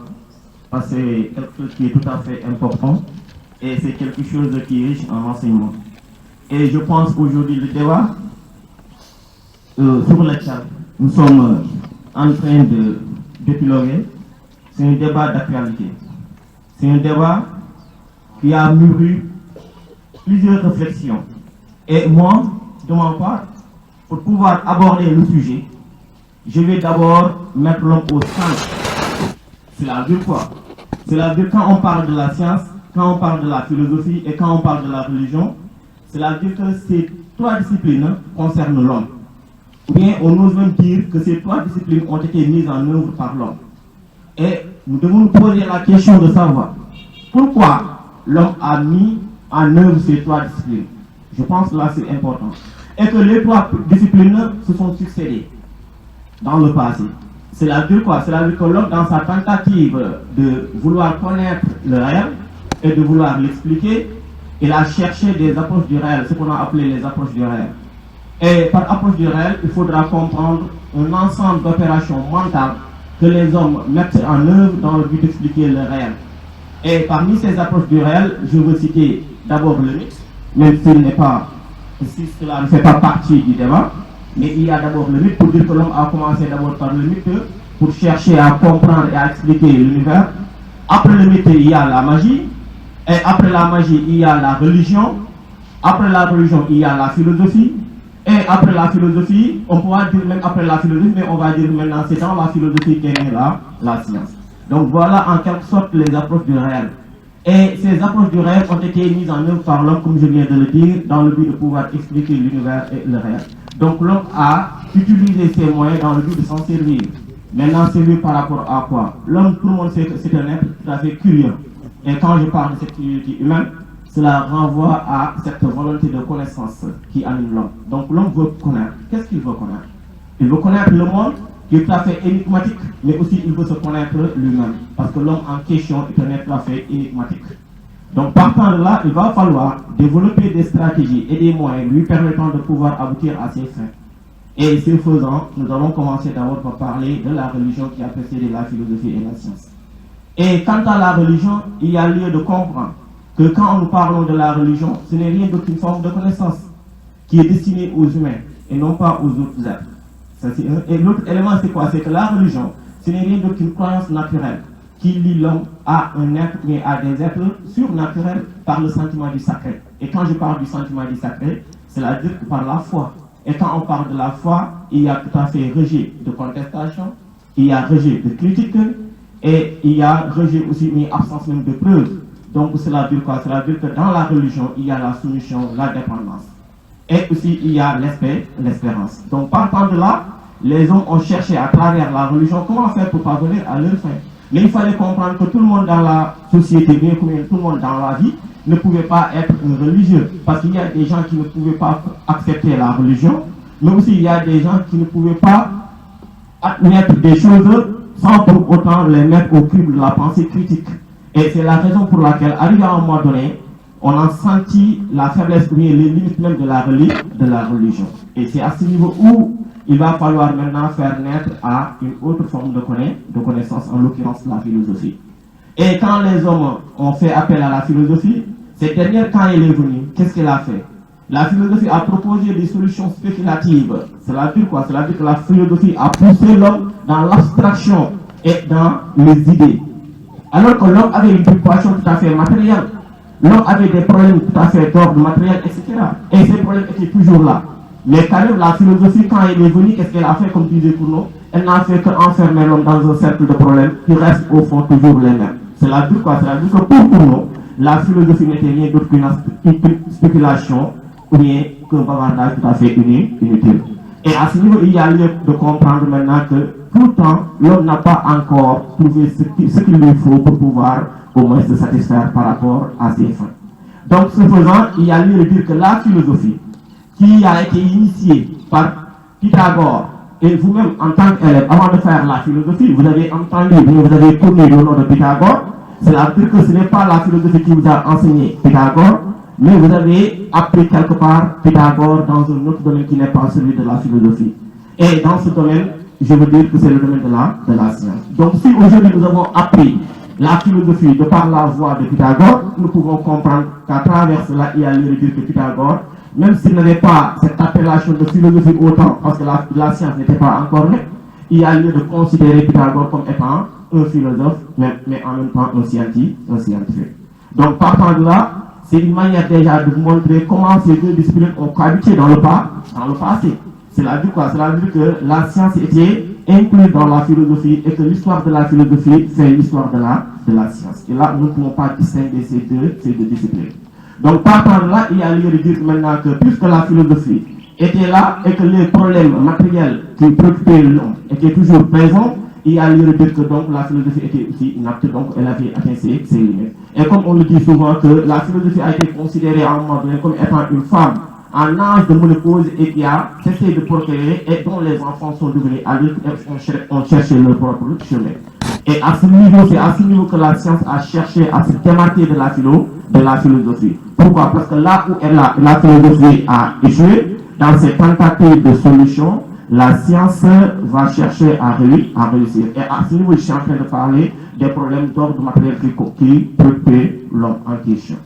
parce que c'est quelque chose qui est tout à fait important et c'est quelque chose qui est riche en enseignement. Et je pense qu'aujourd'hui, le débat sur lequel nous sommes en train d'épiloguer, c'est un débat d'actualité. C'est un débat qui a mûri plusieurs réflexions. Et moi, de ma part, pour pouvoir aborder le sujet, je vais d'abord mettre l'homme au centre. Cela veut dire quoi? Cela veut dire quand on parle de la science, quand on parle de la philosophie et quand on parle de la religion, cela veut dire que ces trois disciplines concernent l'homme. Ou bien on ose même dire que ces trois disciplines ont été mises en œuvre par l'homme. Et nous devons nous poser la question de savoir pourquoi l'homme a mis en œuvre ces trois disciplines. Je pense que là c'est important. Et que les trois disciplines se sont succédées dans le passé. Cela veut dire quoi? Cela veut dire que l'homme, dans sa tentative de vouloir connaître le réel et de vouloir l'expliquer, il a cherché des approches du réel, ce qu'on a appelé les approches du réel. Et par approche du réel, il faudra comprendre un ensemble d'opérations mentales que les hommes mettent en œuvre dans le but d'expliquer le réel. Et parmi ces approches du réel, je veux citer d'abord le mythe, même s'il n'est pas, si cela ne fait pas partie du débat, mais il y a d'abord le mythe pour dire que l'homme a commencé d'abord par le mythe pour chercher à comprendre et à expliquer l'univers. Après le mythe, il y a la magie, et après la magie, il y a la religion, après la religion, il y a la philosophie, et après la philosophie, on pourra dire même après la philosophie, mais on va dire maintenant c'est dans la philosophie qu'est née la science. Donc voilà en quelque sorte les approches du réel. Et ces approches du réel ont été mises en œuvre par l'homme, comme je viens de le dire, dans le but de pouvoir expliquer l'univers et le réel. Donc l'homme a utilisé ces moyens dans le but de s'en servir. Maintenant, c'est lui par rapport à quoi? L'homme, tout le monde sait que c'est un être tout à fait curieux. Et quand je parle de cette curiosité humaine, cela renvoie à cette volonté de connaissance qui anime l'homme. Donc l'homme veut connaître. Qu'est-ce qu'il veut connaître? Il veut connaître le monde qui est tout à fait énigmatique, mais aussi il veut se connaître lui-même. Parce que l'homme en question est un être tout à fait énigmatique. Donc partant de là, il va falloir développer des stratégies et des moyens lui permettant de pouvoir aboutir à ses fins. Et ce faisant, nous allons commencer d'abord par parler de la religion qui a précédé la philosophie et la science. Et quant à la religion, il y a lieu de comprendre que quand nous parlons de la religion, ce n'est rien d'autre qu'une forme de connaissance qui est destinée aux humains et non pas aux autres êtres. Ça, et l'autre élément, c'est quoi? C'est que la religion, ce n'est rien d'autre qu'une croyance naturelle qui lie l'homme à un être, mais à des êtres surnaturels par le sentiment du sacré. Et quand je parle du sentiment du sacré, c'est-à-dire que par la foi. Et quand on parle de la foi, il y a tout à fait rejet de contestation, il y a rejet de critique, et il y a rejet aussi, mais absence même de preuve. Donc cela veut dire quoi? Cela veut dire que dans la religion, il y a la soumission, la dépendance. Et aussi, il y a l'espérance. Donc partant de là, les hommes ont cherché à travers la religion comment faire pour parvenir à leur fin. Mais il fallait comprendre que tout le monde dans la société, bien comme tout le monde dans la vie, ne pouvait pas être un religieux. Parce qu'il y a des gens qui ne pouvaient pas accepter la religion, mais aussi il y a des gens qui ne pouvaient pas admettre des choses sans pour autant les mettre au crible de la pensée critique. Et c'est la raison pour laquelle, arrivé à un moment donné, on a senti la faiblesse, les limites même de la religion. Et c'est à ce niveau où il va falloir maintenant faire naître à une autre forme de connaissance, en l'occurrence la philosophie. Et quand les hommes ont fait appel à la philosophie, cette dernière, quand elle est venue, qu'est-ce qu'elle a fait? La philosophie a proposé des solutions spéculatives. Cela veut dire quoi? Cela veut dire que la philosophie a poussé l'homme dans l'abstraction et dans les idées. Alors que l'homme avait une préoccupation tout à fait matérielle. L'homme avait des problèmes tout à fait d'ordre matériel, etc. Et ces problèmes étaient toujours là. Mais quand même, la philosophie, quand elle est venue, qu'est-ce qu'elle a fait, comme disait Cournot? Elle n'a fait qu'enfermer l'homme dans un cercle de problèmes qui restent au fond toujours les mêmes. Cela veut dire quoi? Cela veut dire que pour Cournot, la philosophie n'était rien d'autre qu'une spéculation ou bien qu'un bavardage tout à fait inutile. Et à ce niveau, il y a lieu de comprendre maintenant que pourtant, l'homme n'a pas encore trouvé ce qu'il lui faut pour pouvoir au moins se satisfaire par rapport à ses fins. Donc, ce faisant, il y a lieu de dire que la philosophie, qui a été initiée par Pythagore, et vous-même, en tant qu'élève, avant de faire la philosophie, vous avez entendu, vous avez tourné le nom de Pythagore, c'est-à-dire que ce n'est pas la philosophie qui vous a enseigné Pythagore, mais vous avez appris quelque part Pythagore dans un autre domaine qui n'est pas celui de la philosophie. Et dans ce domaine, je veux dire que c'est le domaine de la science. Donc si aujourd'hui nous avons appris la philosophie de par la voie de Pythagore, nous pouvons comprendre qu'à travers cela, il y a lieu de dire que Pythagore, même s'il n'avait pas cette appellation de philosophie autant, parce que la science n'était pas encore née, il y a lieu de considérer Pythagore comme étant un philosophe, mais en même temps un scientifique. Donc partant de là, c'est une manière déjà de vous montrer comment ces deux disciplines ont cohabité dans le passé. Cela dit quoi? Cela veut dire que la science était incluse dans la philosophie et que l'histoire de la philosophie fait l'histoire de la science. Et là, nous ne pouvons pas distinguer ces deux disciplines. Donc partant de là, il y a lieu de dire maintenant que puisque la philosophie était là et que les problèmes matériels qui préoccupaient l'homme étaient toujours présents, il y a lieu de dire que donc la philosophie était aussi inapte, donc elle avait atteint ses limites. Et comme on le dit souvent que la philosophie a été considérée à un moment donné comme étant une femme en âge de ménopause et qui a cessé de procréer et dont les enfants sont devenus adultes et ont cherché leur propre chemin. Et à ce niveau, c'est à ce niveau que la science a cherché à se démarquer de la philosophie. Pourquoi? Parce que là où la philosophie a échoué, dans ses tentatives de solution, la science va chercher à réussir. Et à ce niveau, je suis en train de parler des problèmes d'ordre matériel qui préoccupent l'homme en question.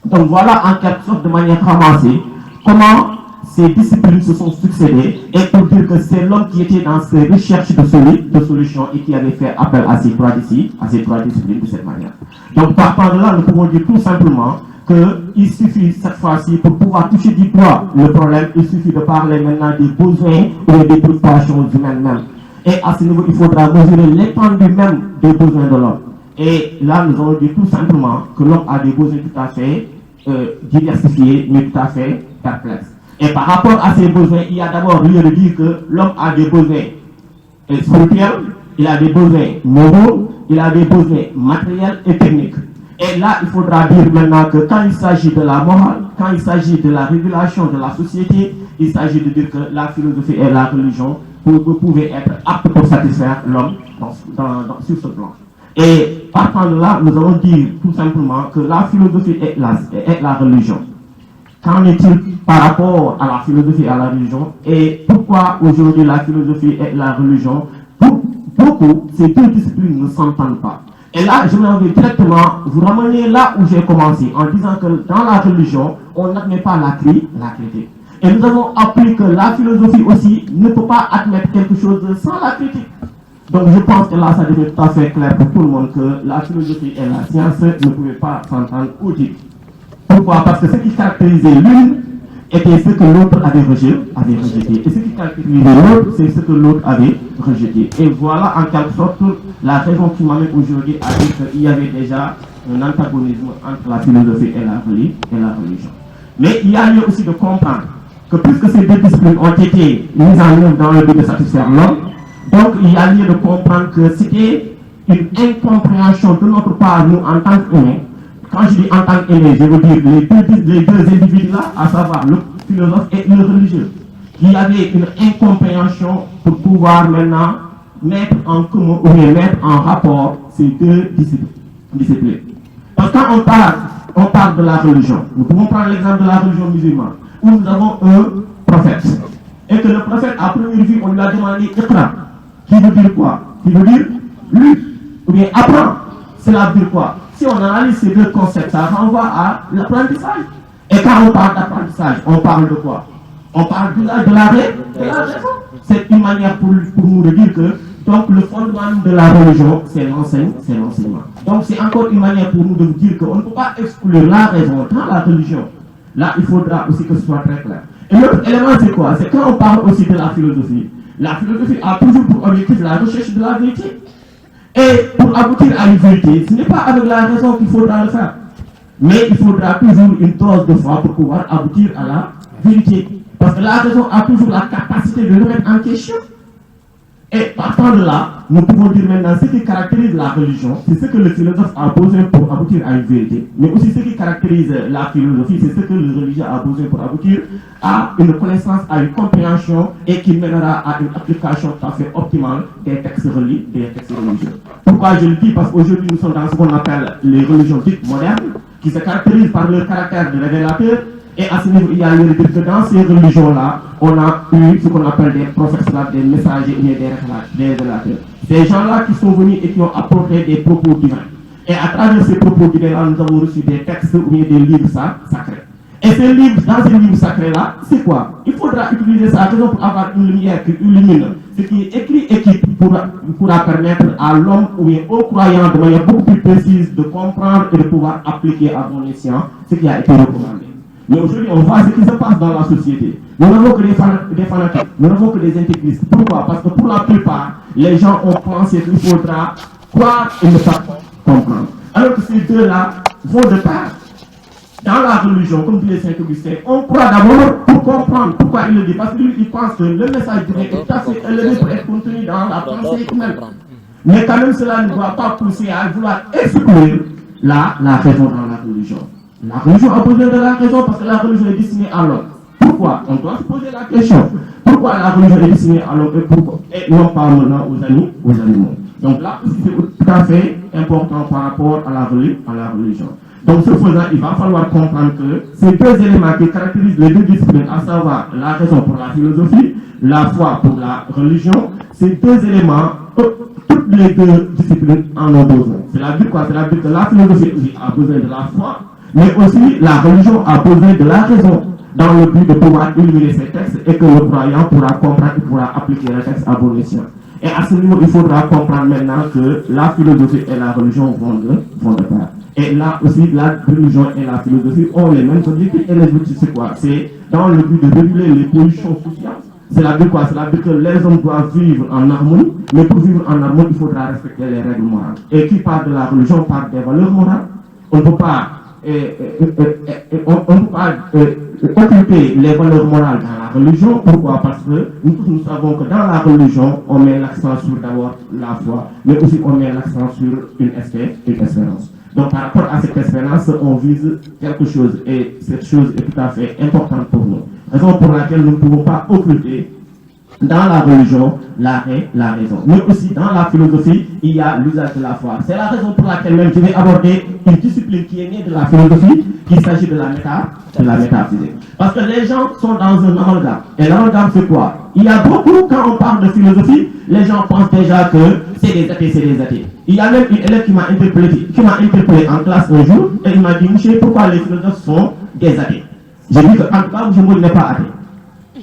Donc voilà en quelque sorte de manière ramassée comment ces disciplines se sont succédées et pour dire que c'est l'homme qui était dans ses recherches de solutions et qui avait fait appel à ces trois disciplines de cette manière. Donc partant de là, nous pouvons dire tout simplement qu'il suffit cette fois-ci pour pouvoir toucher du doigt le problème, il suffit de parler maintenant des besoins ou des préoccupations humaines même. Et à ce niveau, il faudra mesurer l'étendue même des besoins de l'homme. Et là, nous allons dire tout simplement que l'homme a des besoins tout à fait diversifiés, mais tout à fait perplexes. Et par rapport à ces besoins, il y a d'abord lieu de dire que l'homme a des besoins spirituels, il a des besoins moraux, il a des besoins matériels et techniques. Et là, il faudra dire maintenant que quand il s'agit de la morale, quand il s'agit de la régulation de la société, il s'agit de dire que la philosophie et la religion pouvaient être aptes pour satisfaire l'homme sur ce plan. Et partant de là, nous allons dire tout simplement que la philosophie est la religion. Qu'en est-il par rapport à la philosophie et à la religion? Et pourquoi aujourd'hui la philosophie et la religion? Pour beaucoup, ces deux disciplines ne s'entendent pas. Et là, je vais directement vous ramener là où j'ai commencé, en disant que dans la religion, on n'admet pas la critique. Et nous avons appris que la philosophie aussi ne peut pas admettre quelque chose sans la critique. Donc je pense que là, ça devient tout à fait clair pour tout le monde que la philosophie et la science ne pouvaient pas s'entendre au début. Pourquoi? Parce que ce qui caractérisait l'une était ce que l'autre avait rejeté. Et ce qui caractérisait l'autre, c'est ce que l'autre avait rejeté. Et voilà en quelque sorte la raison qui m'amène aujourd'hui à dire qu'il y avait déjà un antagonisme entre la philosophie et la religion. Mais il y a lieu aussi de comprendre que puisque ces deux disciplines ont été mises en œuvre dans le but de satisfaire l'homme, donc il y a lieu de comprendre que c'était une incompréhension de notre part, nous en tant qu'humains. Quand je dis en tant qu'humains, je veux dire les deux individus-là, à savoir le philosophe et le religieux. Il y avait une incompréhension pour pouvoir maintenant mettre en commun ou mettre en rapport ces deux disciplines. Parce que quand on parle de la religion, nous pouvons prendre l'exemple de la religion musulmane, où nous avons un prophète. Et que le prophète, à première vue, on lui a demandé Iqra, qui veut dire quoi? Qui veut dire lui, ou bien apprends. Cela veut dire quoi? Si on analyse ces deux concepts, ça renvoie à l'apprentissage. Et quand on parle d'apprentissage, on parle de quoi? On parle de la raison. C'est une manière pour nous de dire que donc le fondement de la religion, c'est l'enseignement. Donc c'est encore une manière pour nous de dire qu'on ne peut pas exclure la raison dans la religion. Là, il faudra aussi que ce soit très clair. Et l'autre élément, c'est quoi? C'est quand on parle aussi de la philosophie. La philosophie a toujours pour objectif la recherche de la vérité. Et pour aboutir à une vérité, ce n'est pas avec la raison qu'il faudra le faire. Mais il faudra toujours une dose de foi pour pouvoir aboutir à la vérité. Parce que la raison a toujours la capacité de remettre en question. Et partant de là, nous pouvons dire maintenant ce qui caractérise la religion, c'est ce que le philosophe a besoin pour aboutir à une vérité. Mais aussi ce qui caractérise la philosophie, c'est ce que le religieux a besoin pour aboutir à une connaissance, à une compréhension et qui mènera à une application tout à fait optimale des textes religieux. Pourquoi je le dis? Parce qu'aujourd'hui nous sommes dans ce qu'on appelle les religions dites modernes, qui se caractérisent par leur caractère de révélateur. Et à ce niveau, il y a le dire que dans ces religions-là, on a eu ce qu'on appelle des prophètes, des messagers et des révélateurs. Ces gens-là qui sont venus et qui ont apporté des propos divins. Et à travers ces propos divins-là, nous avons reçu des textes ou bien des livres sacrés. Et ces livres, dans ces livres sacrés-là, c'est quoi? Il faudra utiliser sa raison pour avoir une lumière qui illumine ce qui est écrit et qui pourra permettre à l'homme ou bien aux croyants de manière beaucoup plus précise de comprendre et de pouvoir appliquer à bon escient ce qui a été recommandé. Mais aujourd'hui, on voit ce qui se passe dans la société. Nous n'avons que des fanatiques, nous n'avons que des intégristes. Pourquoi? Parce que pour la plupart, les gens ont pensé qu'il faudra croire et ne pas comprendre. Alors que ces deux-là vont de part. Dans la religion, comme dit les Saint Augustin, on croit d'abord pour comprendre. Pourquoi il le dit? Parce que lui, il pense que le message divin est tout à fait élevé pour être contenu dans la pensée humaine. Mais quand même, cela ne doit pas pousser à vouloir exclure la raison dans la religion. La religion a besoin de la raison parce que la religion est destinée à l'homme. Pourquoi? On doit se poser la question. Pourquoi la religion est destinée à l'homme et non pas maintenant aux animaux? Donc là aussi, c'est tout à fait important par rapport à la religion. Donc ce faisant, il va falloir comprendre que ces deux éléments qui caractérisent les deux disciplines, à savoir la raison pour la philosophie, la foi pour la religion, ces deux éléments, toutes les deux disciplines en ont besoin. C'est-à-dire quoi? C'est-à-dire que la philosophie a besoin de la foi, mais aussi la religion a besoin de la raison dans le but de pouvoir illuminer ces textes et que le croyant pourra comprendre et pourra appliquer les textes à bon escient. Et à ce niveau, il faudra comprendre maintenant que la philosophie et la religion vont de pair. Et là aussi, la religion et la philosophie ont les mêmes objectifs. Et les objectifs, c'est quoi? C'est dans le but de réguler les pollutions sociales. C'est-à-dire quoi? C'est-à-dire que les hommes doivent vivre en harmonie, mais pour vivre en harmonie, il faudra respecter les règles morales. Et qui parle de la religion parle des valeurs morales. On ne peut pas occulter les valeurs morales dans la religion. Pourquoi? Parce que nous savons que dans la religion, on met l'accent sur d'abord la foi, mais aussi on met l'accent sur une espérance. Donc par rapport à cette espérance, on vise quelque chose et cette chose est tout à fait importante pour nous. Raison pour laquelle nous ne pouvons pas occulter dans la religion la raison. Mais aussi dans la philosophie, il y a l'usage de la foi. C'est la raison pour laquelle même je vais aborder une discipline qui est née de la philosophie, qu'il s'agit de la métaphysique. Parce que les gens sont dans un amalgame. Et l'amalgame c'est quoi? Il y a beaucoup, quand on parle de philosophie, les gens pensent déjà que c'est des athées. Il y a même une élève qui m'a interpellé en classe un jour et il m'a dit, monsieur, pourquoi les philosophes sont des athées? J'ai dit que en tout cas, je ne suis pas athée,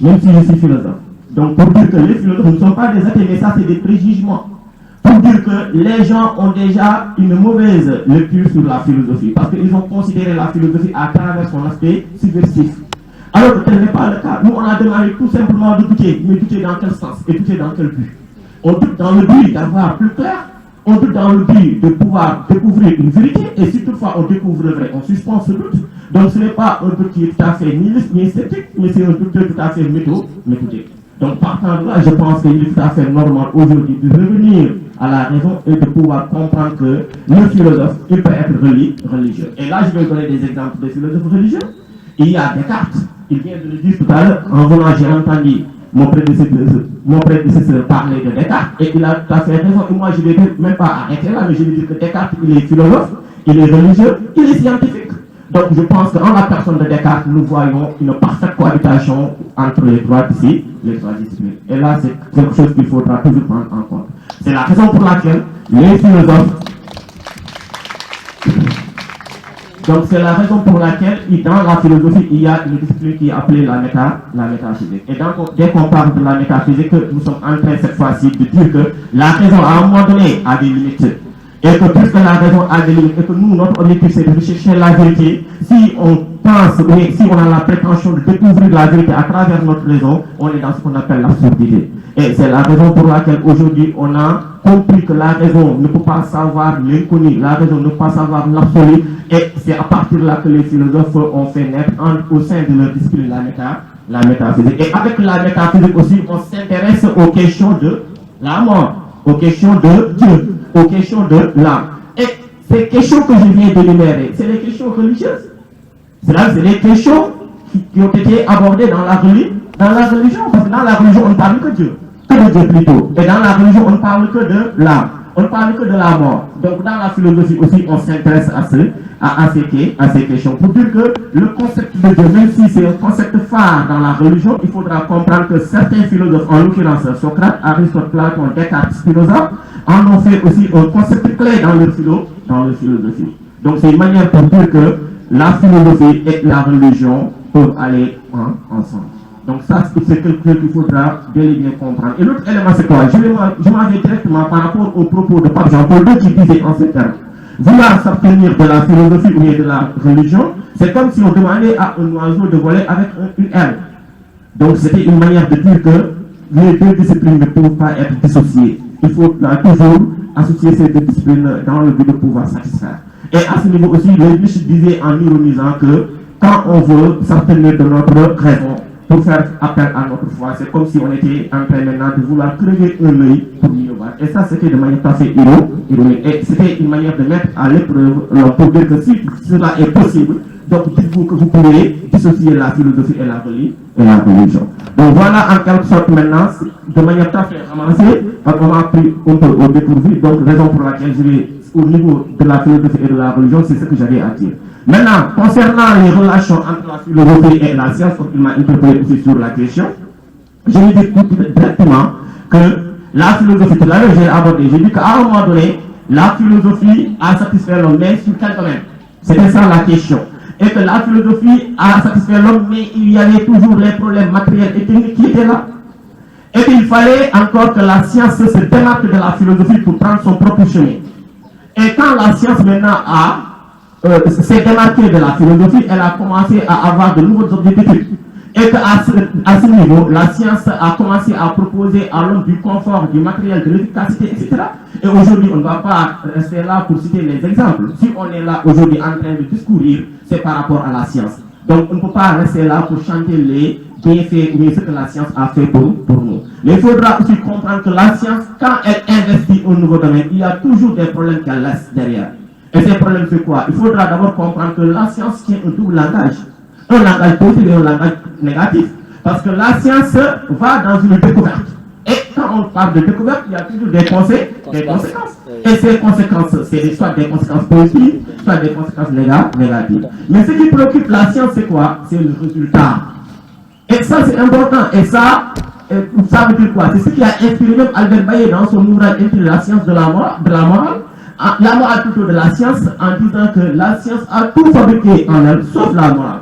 même si je suis philosophe. Donc pour dire que les philosophes ne sont pas des athées, mais ça c'est des préjugements. Pour dire que les gens ont déjà une mauvaise lecture sur la philosophie, parce qu'ils ont considéré la philosophie à travers son aspect subversif. Alors que tel n'est pas le cas. Nous on a demandé tout simplement de douter, mais douter dans quel sens et douter dans quel but? On doute dans le but d'avoir plus clair, on doute dans le but de pouvoir découvrir une vérité, et si toutefois on découvre le vrai, on suspend ce doute. Donc ce n'est pas un doute qui est tout à fait nihiliste ni sceptique, mais c'est un doute tout à fait méthodique. Donc partant de là, je pense qu'il est tout à fait normal aujourd'hui de revenir à la raison et de pouvoir comprendre que le philosophe, il peut être religieux. Et là, je vais donner des exemples de philosophes religieux. Il y a Descartes, il vient de le dire tout à l'heure, en venant, j'ai entendu mon prédécesseur parler de Descartes, et il a tout à fait raison. Et moi, je ne vais même pas arrêter là, mais je vais dire que Descartes, il est philosophe, il est religieux, il est scientifique. Donc je pense qu'en la personne de Descartes, nous voyons une parfaite cohabitation entre les trois disciplines. Et là, c'est quelque chose qu'il faudra toujours prendre en compte. C'est la raison pour laquelle les philosophes... Donc c'est la raison pour laquelle, dans la philosophie, il y a une discipline qui est appelée la métaphysique. Et donc, dès qu'on parle de la métaphysique, nous sommes en train cette fois-ci de dire que la raison, à un moment donné, a des limites. Et que puisque la raison a des limites, et que nous, notre objectif, c'est de rechercher la vérité, si on pense, si on a la prétention de découvrir la vérité à travers notre raison, on est dans ce qu'on appelle l'absurdité. Et c'est la raison pour laquelle aujourd'hui, on a compris que la raison ne peut pas savoir l'inconnu, la raison ne peut pas savoir l'absolu, et c'est à partir de là que les philosophes ont fait naître au sein de leur discipline la métaphysique. Et avec la métaphysique aussi, on s'intéresse aux questions la mort, aux questions de Dieu, aux questions de l'âme. Et ces questions que je viens d'énumérer, c'est les questions religieuses. C'est les questions qui ont été abordées dans la religion, parce que dans la religion, on ne parle que de Dieu plutôt. Et dans la religion, on ne parle que de l'âme, on ne parle que de la mort. Donc dans la philosophie aussi, on s'intéresse à ces questions. Pour dire que le concept de Dieu, même si c'est un concept phare dans la religion, il faudra comprendre que certains philosophes, en l'occurrence Socrate, Aristote, Platon, Descartes, Spinoza, en ont fait aussi un concept clé dans leur philosophie. Donc c'est une manière pour dire que la philosophie et la religion peuvent aller ensemble. Donc ça, c'est quelque chose qu'il faudra bien et bien comprendre. Et l'autre élément, c'est quoi? Je m'en vais directement par rapport aux propos de Pape Jean-Paul II qui disait en ces termes. Vouloir s'abstenir de la philosophie ou bien de la religion, c'est comme si on demandait à un oiseau de voler avec une aile. Donc c'était une manière de dire que les deux disciplines ne peuvent pas être dissociées. Il faut toujours associer ces deux disciplines dans le but de pouvoir satisfaire. Et à ce niveau aussi, le Nietzsche disait en ironisant que quand on veut s'abstenir de notre raison pour faire appel à notre foi, c'est comme si on était en train maintenant de vouloir crever un œil pour mieux voir. Et ça, c'était de manière tout à fait ironique. Et c'était une manière de mettre à l'épreuve pour dire que si cela est possible, donc dites-vous que vous pouvez dissocier la philosophie et la religion. Donc voilà en quelque sorte maintenant, de manière tout à fait ramassée, on m'a pris un peu au dépourvu, donc raison pour laquelle je vais au niveau de la philosophie et de la religion, c'est ce que j'avais à dire. Maintenant, concernant les relations entre la philosophie et la science, comme il m'a interpellé aussi sur la question, je lui dis directement que la philosophie, tout à l'heure j'ai abordé, j'ai dit qu'à un moment donné, la philosophie a satisfait l'homme, mais sur quel domaine? C'était ça la question. Et que la philosophie a satisfait l'homme, mais il y avait toujours les problèmes matériels et techniques qui étaient là. Et qu'il fallait encore que la science se démarque de la philosophie pour prendre son propre chemin. Et quand la science maintenant s'est démarquée de la philosophie, elle a commencé à avoir de nouveaux objectifs. Et qu'à ce niveau, la science a commencé à proposer à l'homme du confort, du matériel, de l'efficacité, etc. Et aujourd'hui, on ne va pas rester là pour citer les exemples. Si on est là aujourd'hui en train de discourir, c'est par rapport à la science. Donc on ne peut pas rester là pour chanter les bienfaits ou ce que la science a fait pour nous. Mais il faudra aussi comprendre que la science, quand elle investit au nouveau domaine, il y a toujours des problèmes qu'elle laisse derrière. Et ces problèmes, c'est quoi? Il faudra d'abord comprendre que la science tient un double langage. Un langage positif et un langage négatif. Parce que la science va dans une découverte. Et quand on parle de découverte, il y a toujours des conséquences. Et ces conséquences, c'est soit des conséquences positives, soit des conséquences négatives. Mais ce qui préoccupe la science, c'est quoi? C'est le résultat. Et ça, c'est important. Et ça veut dire quoi? C'est ce qui a inspiré même Albert Baillet dans son ouvrage intitulé La science de la morale. La morale plutôt de la science, en disant que la science a tout fabriqué en elle, sauf la morale.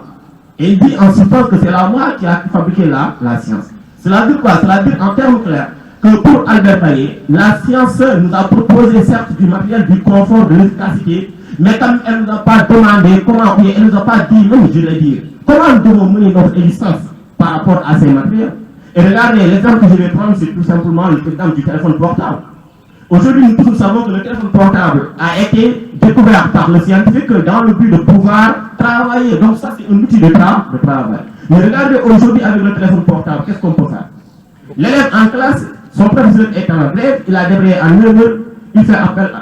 Et il dit en substance que c'est la morale qui a fabriqué la science. Cela veut dire quoi? Cela veut dire en termes clairs que pour Albert Baillet, la science nous a proposé certes du matériel, du confort, de l'efficacité, mais comme elle ne nous a pas demandé comment, elle ne nous a pas dit, même je vais dire, comment nous devons mener notre existence par rapport à ces matériels. Et regardez, l'exemple que je vais prendre, c'est tout simplement l'exemple du téléphone portable. Aujourd'hui, nous tous savons que le téléphone portable a été découvert par le scientifique dans le but de pouvoir travailler. Donc ça, c'est un outil de travail. Mais regardez aujourd'hui avec le téléphone portable, qu'est-ce qu'on peut faire? L'élève en classe, son professeur est en grève, il a débrayé en 9 heures,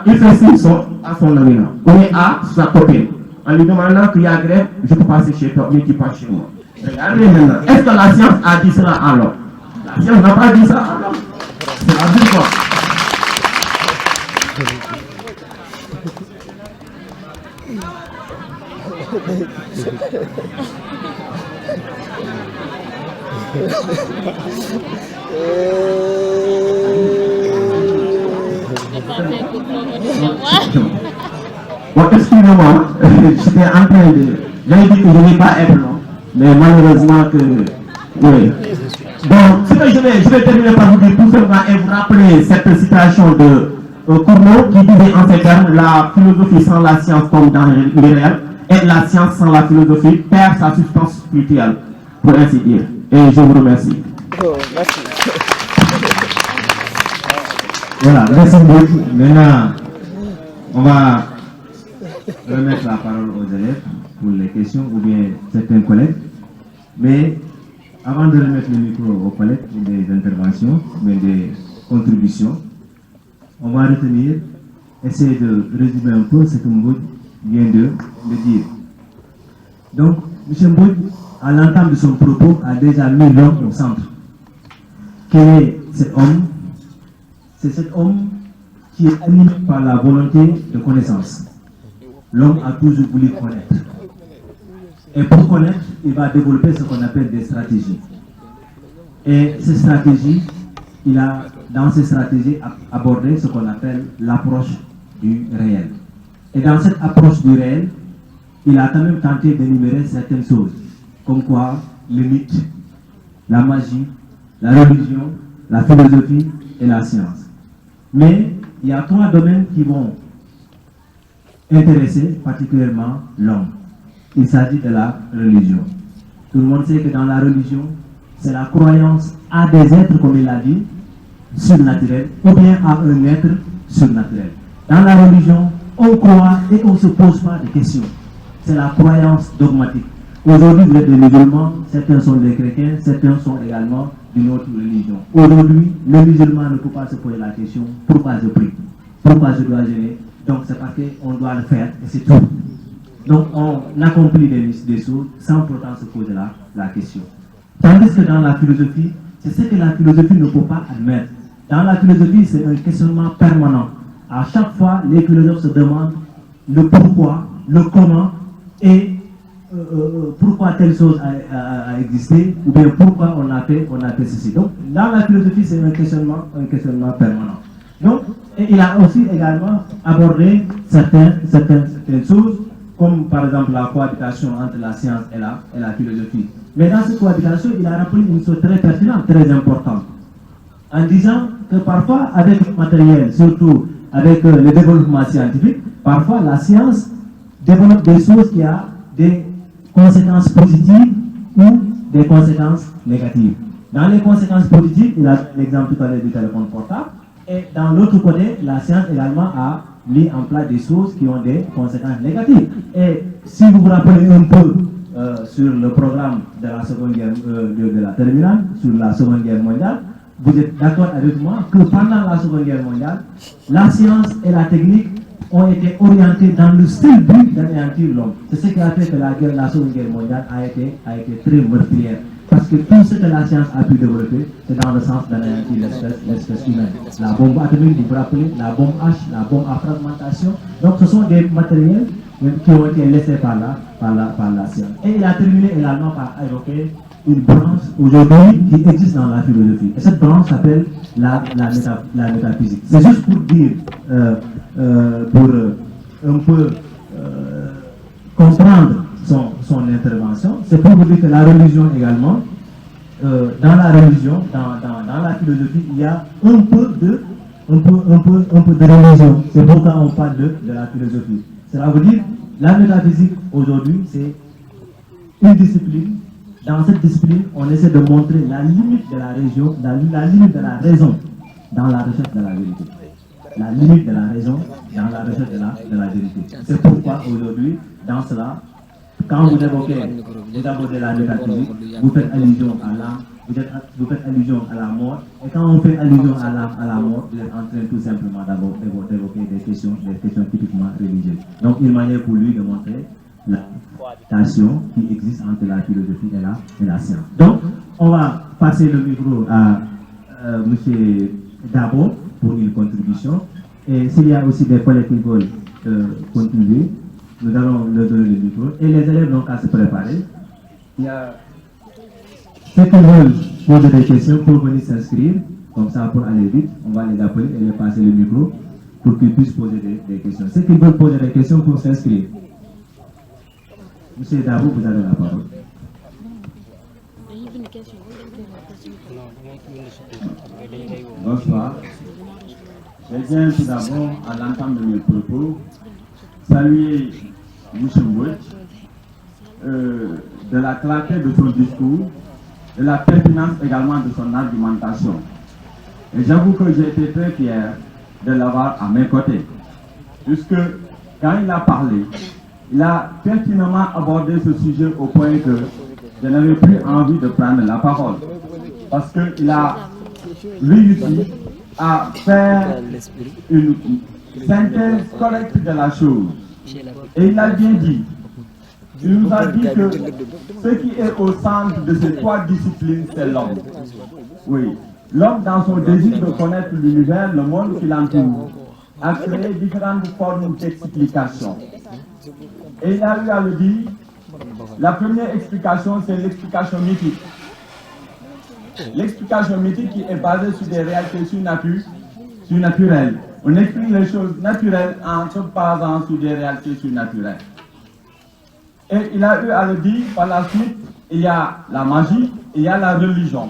il fait signe à son ami, on est à sa copine, en lui demandant qu'il y a grève, je peux passer chez toi, mais tu passes chez moi. Regardez maintenant, est-ce que la science a dit cela alors? La science n'a pas dit ça alors. C'est la vie quoi. Bon, excusez-moi, j'étais en train de... J'avais dit que je ne vais pas être long, mais malheureusement que... Oui. Donc, ce que je vais terminer par vous dire tout simplement et vous rappeler cette citation de Cournot qui disait en ces termes, la philosophie sans la science tombe dans l'irréel et la science sans la philosophie perd sa substance spirituelle, pour ainsi dire. Et je vous remercie. Oh, merci. Voilà, merci beaucoup. Maintenant, on va remettre la parole aux élèves pour les questions ou bien certains collègues. Mais avant de remettre le micro aux collègues pour des interventions, mais des contribution. On va retenir, essayer de résumer un peu ce que Mbouj vient de dire. Donc, M. Mbouj, à l'entame de son propos, a déjà mis l'homme au centre. Quel est cet homme? C'est cet homme qui est animé par la volonté de connaissance. L'homme a toujours voulu connaître. Et pour connaître, il va développer ce qu'on appelle des stratégies. Et ces stratégies, il a, dans ces stratégies, abordé ce qu'on appelle l'approche du réel. Et dans cette approche du réel, il a quand même tenté d'énumérer certaines choses, comme quoi le mythe, la magie, la religion, la philosophie et la science. Mais il y a 3 domaines qui vont intéresser particulièrement l'homme. Il s'agit de la religion. Tout le monde sait que dans la religion, c'est la croyance à des êtres, comme il l'a dit, surnaturels, ou bien à un être surnaturel. Dans la religion, on croit et on ne se pose pas de questions. C'est la croyance dogmatique. Aujourd'hui, vous êtes des musulmans, certains sont des chrétiens, certains sont également d'une autre religion. Aujourd'hui, le musulman ne peut pas se poser la question, pourquoi je prie? Pourquoi je dois jeûner? Donc c'est parce qu'on doit le faire et c'est tout. Donc on accomplit des choses sans pourtant se poser la question. Tandis que dans la philosophie, c'est ce que la philosophie ne peut pas admettre. Dans la philosophie, c'est un questionnement permanent. À chaque fois, les philosophes se demandent le pourquoi, le comment et pourquoi telle chose a existé, ou bien pourquoi on a fait ceci. Donc, dans la philosophie, c'est un questionnement permanent. Donc, et il a aussi également abordé certaines choses, comme par exemple la cohabitation entre la science et la philosophie. Mais dans cette cohabitation, il a rappelé une chose très pertinente, très importante, en disant que parfois, avec le matériel, surtout avec le développement scientifique, parfois la science développe des choses qui ont des conséquences positives ou des conséquences négatives. Dans les conséquences positives, il a l'exemple tout à l'heure du téléphone portable, et dans l'autre côté, la science également a mis en place des choses qui ont des conséquences négatives. Et si vous vous rappelez un peu sur le programme de la Seconde Guerre, de la terminale, sur la Seconde Guerre mondiale, vous êtes d'accord avec moi que pendant la Seconde Guerre mondiale, la science et la technique ont été orientés dans le seul but d'anéantir l'homme. C'est ce qui a fait que la Seconde Guerre mondiale a été très meurtrière. Parce que tout ce que la science a pu développer, c'est dans le sens d'anéantir l'espèce humaine. La bombe atomique, vous vous rappelez, la bombe H, la bombe à fragmentation. Donc ce sont des matériels qui ont été laissés par la science. Et il a terminé également par évoquer une branche aujourd'hui qui existe dans la philosophie. Et cette branche s'appelle la métaphysique. C'est juste pour dire, pour un peu comprendre son intervention, c'est pour vous dire que la religion également, dans la religion, dans la philosophie, il y a un peu de religion. C'est pourquoi on parle de la philosophie. Cela veut dire, la métaphysique aujourd'hui, c'est une discipline. Dans cette discipline, on essaie de montrer la limite de la raison, la limite de la raison dans la recherche de la vérité. La limite de la raison dans la recherche de la vérité. C'est pourquoi aujourd'hui, dans cela, quand vous évoquez la métaphysique, vous faites allusion à l'âme, vous faites allusion à la mort, et quand on fait allusion à la mort, vous êtes en train tout simplement d'évoquer des questions typiquement religieuses. Donc, une manière pour lui de montrer la tension qui existe entre la philosophie et la science. Donc, on va passer le micro à M. Dabo pour une contribution. Et s'il y a aussi des collègues qui veulent contribuer, nous allons leur donner le micro. Et les élèves n'ont qu'à se préparer. Il y a ceux qui veulent poser des questions pour venir s'inscrire, comme ça pour aller vite, on va les appeler et leur passer le micro pour qu'ils puissent poser des questions. Ceux qui veulent poser des questions pour s'inscrire. Monsieur Dabo, vous avez la parole. Bonsoir. Je viens tout d'abord, à l'entame de mes propos, saluer M. Mbouj de la clarté de son discours, de la pertinence également de son argumentation. Et j'avoue que j'ai été très fier de l'avoir à mes côtés, puisque quand il a parlé, il a pertinemment abordé ce sujet au point que je n'avais plus envie de prendre la parole. Parce qu'il a réussi à faire une synthèse correcte de la chose. Et il a bien dit, il nous a dit que ce qui est au centre de ces trois disciplines, c'est l'homme. Oui, l'homme dans son désir de connaître l'univers, le monde qui l'entoure, a créé différentes formes d'explication. Et il a eu à le dire, la première explication, c'est l'explication mythique. L'explication mythique qui est basée sur des réalités surnaturelles. On explique les choses naturelles en se basant sur des réalités surnaturelles. Et il a eu à le dire, par la suite, il y a la magie, il y a la religion.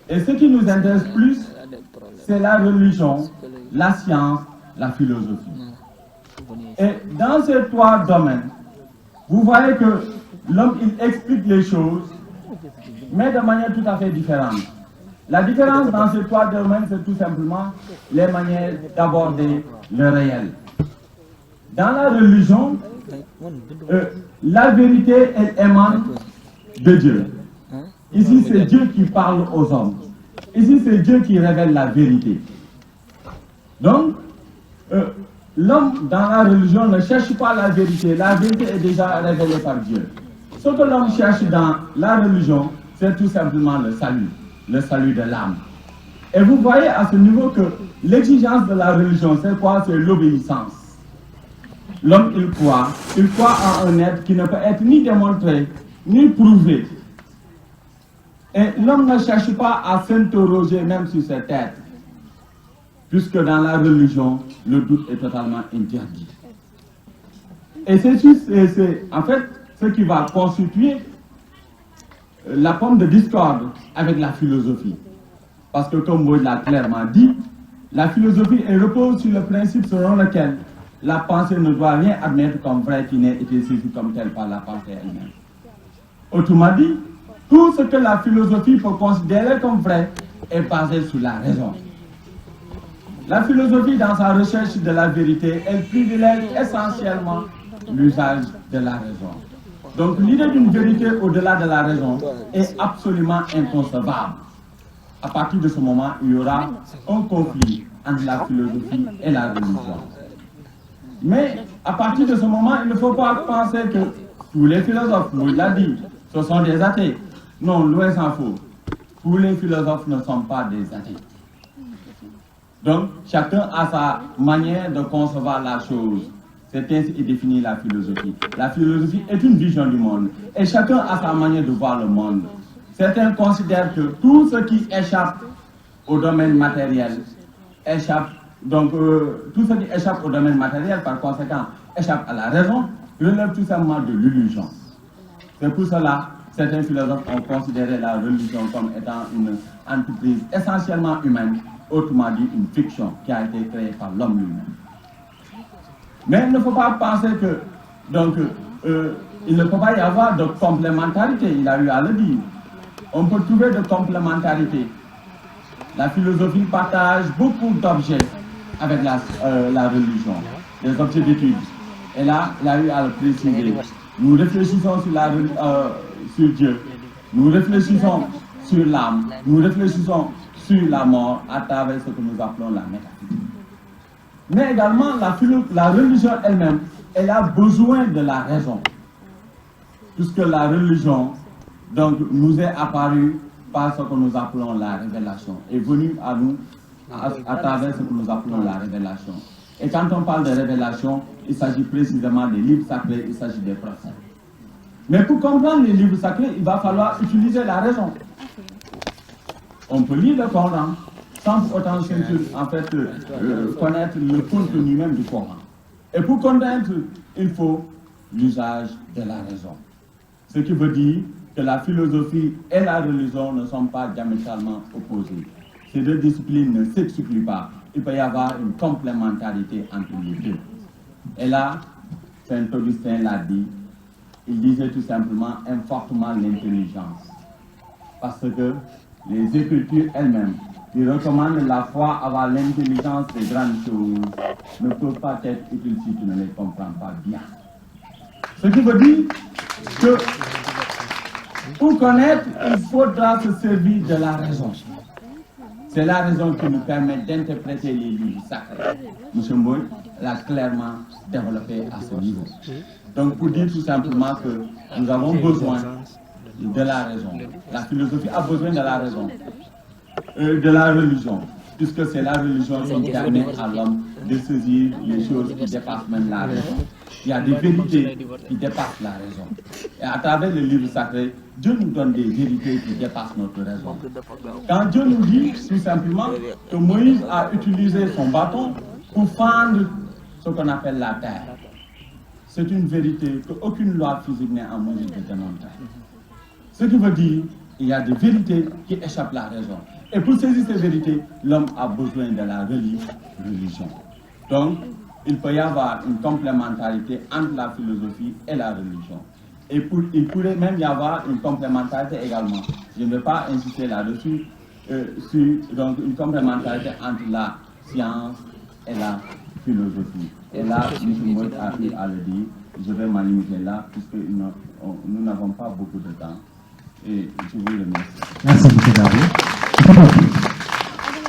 Et ce qui nous intéresse plus, c'est la religion, la science, la philosophie. Et dans ces trois domaines, vous voyez que l'homme, il explique les choses, mais de manière tout à fait différente. La différence dans ces trois domaines, c'est tout simplement les manières d'aborder le réel. Dans la religion, la vérité, elle émane de Dieu. Ici, c'est Dieu qui parle aux hommes. Ici, c'est Dieu qui révèle la vérité. Donc, l'homme dans la religion ne cherche pas la vérité. La vérité est déjà révélée par Dieu. Ce que l'homme cherche dans la religion, c'est tout simplement le salut de l'âme. Et vous voyez à ce niveau que l'exigence de la religion, c'est quoi? C'est l'obéissance. L'homme, il croit en un être qui ne peut être ni démontré, ni prouvé. Et l'homme ne cherche pas à s'interroger même sur cet être, puisque dans la religion, le doute est totalement interdit. Et c'est en fait ce qui va constituer la pomme de discorde avec la philosophie. Parce que comme Maud l'a clairement dit, la philosophie repose sur le principe selon lequel la pensée ne doit rien admettre comme vrai qui n'ait été saisi comme tel par la pensée elle-même. Autrement dit, tout ce que la philosophie peut considérer comme vrai est basé sur la raison. La philosophie, dans sa recherche de la vérité, elle privilège essentiellement l'usage de la raison. Donc l'idée d'une vérité au-delà de la raison est absolument inconcevable. À partir de ce moment, il y aura un conflit entre la philosophie et la religion. Mais à partir de ce moment, il ne faut pas penser que tous les philosophes, Moïse l'a dit, ce sont des athées. Non, loin s'en faut. Tous les philosophes ne sont pas des athées. Donc, chacun a sa manière de concevoir la chose. C'est ainsi qu'il définit la philosophie. La philosophie est une vision du monde. Et chacun a sa manière de voir le monde. Certains considèrent que tout ce qui échappe au domaine matériel échappe. Donc, tout ce qui échappe au domaine matériel, par conséquent, échappe à la raison, relève tout simplement de l'illusion. C'est pour cela certains philosophes ont considéré la religion comme étant une entreprise essentiellement humaine, autrement dit une fiction qui a été créée par l'homme lui-même. Mais il ne faut pas penser que, donc, il ne peut pas y avoir de complémentarité, il a eu à le dire. On peut trouver de complémentarité. La philosophie partage beaucoup d'objets avec la religion, des objets d'étude. Et là, il a eu à le préciser. Nous réfléchissons sur Dieu, nous réfléchissons sur l'âme, nous réfléchissons sur la mort à travers ce que nous appelons la métaphysique. Mais également, la religion elle-même, elle a besoin de la raison. Puisque la religion donc, nous est apparue par ce que nous appelons la révélation, est venue à nous à travers ce que nous appelons la révélation. Et quand on parle de révélation, il s'agit précisément des livres sacrés, il s'agit des prophètes. Mais pour comprendre les livres sacrés, il va falloir utiliser la raison. On peut lire le Coran sans pour autant connaître le contenu même du Coran. Et pour connaître, il faut l'usage de la raison. Ce qui veut dire que la philosophie et la religion ne sont pas diamétralement opposées. Ces deux disciplines ne s'excluent pas. Il peut y avoir une complémentarité entre les deux. Et là, Saint Augustin l'a dit, il disait tout simplement infortement l'intelligence. Parce que les Écritures elles-mêmes, qui recommandent la foi avoir l'intelligence des grandes choses, ne peuvent pas être utiles si tu ne les comprends pas bien. Ce qui veut dire que pour connaître, il faudra se servir de la raison. C'est la raison qui nous permet d'interpréter les livres sacrés. M. Mboy l'a clairement développé à ce niveau. Donc pour dire tout simplement que nous avons besoin de la raison. La philosophie a besoin de la raison, de la religion, puisque c'est la religion qui permet à l'homme de saisir les choses qui dépassent même la raison. Il y a des vérités qui dépassent la raison. Et à travers les livres sacrés, Dieu nous donne des vérités qui dépassent notre raison. Quand Dieu nous dit tout simplement que Moïse a utilisé son bâton pour fendre ce qu'on appelle la terre, c'est une vérité qu'aucune loi physique n'est en mesure de démontrer. Ce qui veut dire qu'il y a des vérités qui échappent à la raison. Et pour saisir ces vérités, l'homme a besoin de la religion. Donc, il peut y avoir une complémentarité entre la philosophie et la religion. Et il pourrait même y avoir une complémentarité également. Je ne vais pas insister là-dessus, donc une complémentarité entre la science et la philosophie. Et là, M. Moïse a pu à le dire, je vais m'en limiter là, puisque nous n'avons pas beaucoup de temps. Et je vous remercie. Merci, M. Darbo.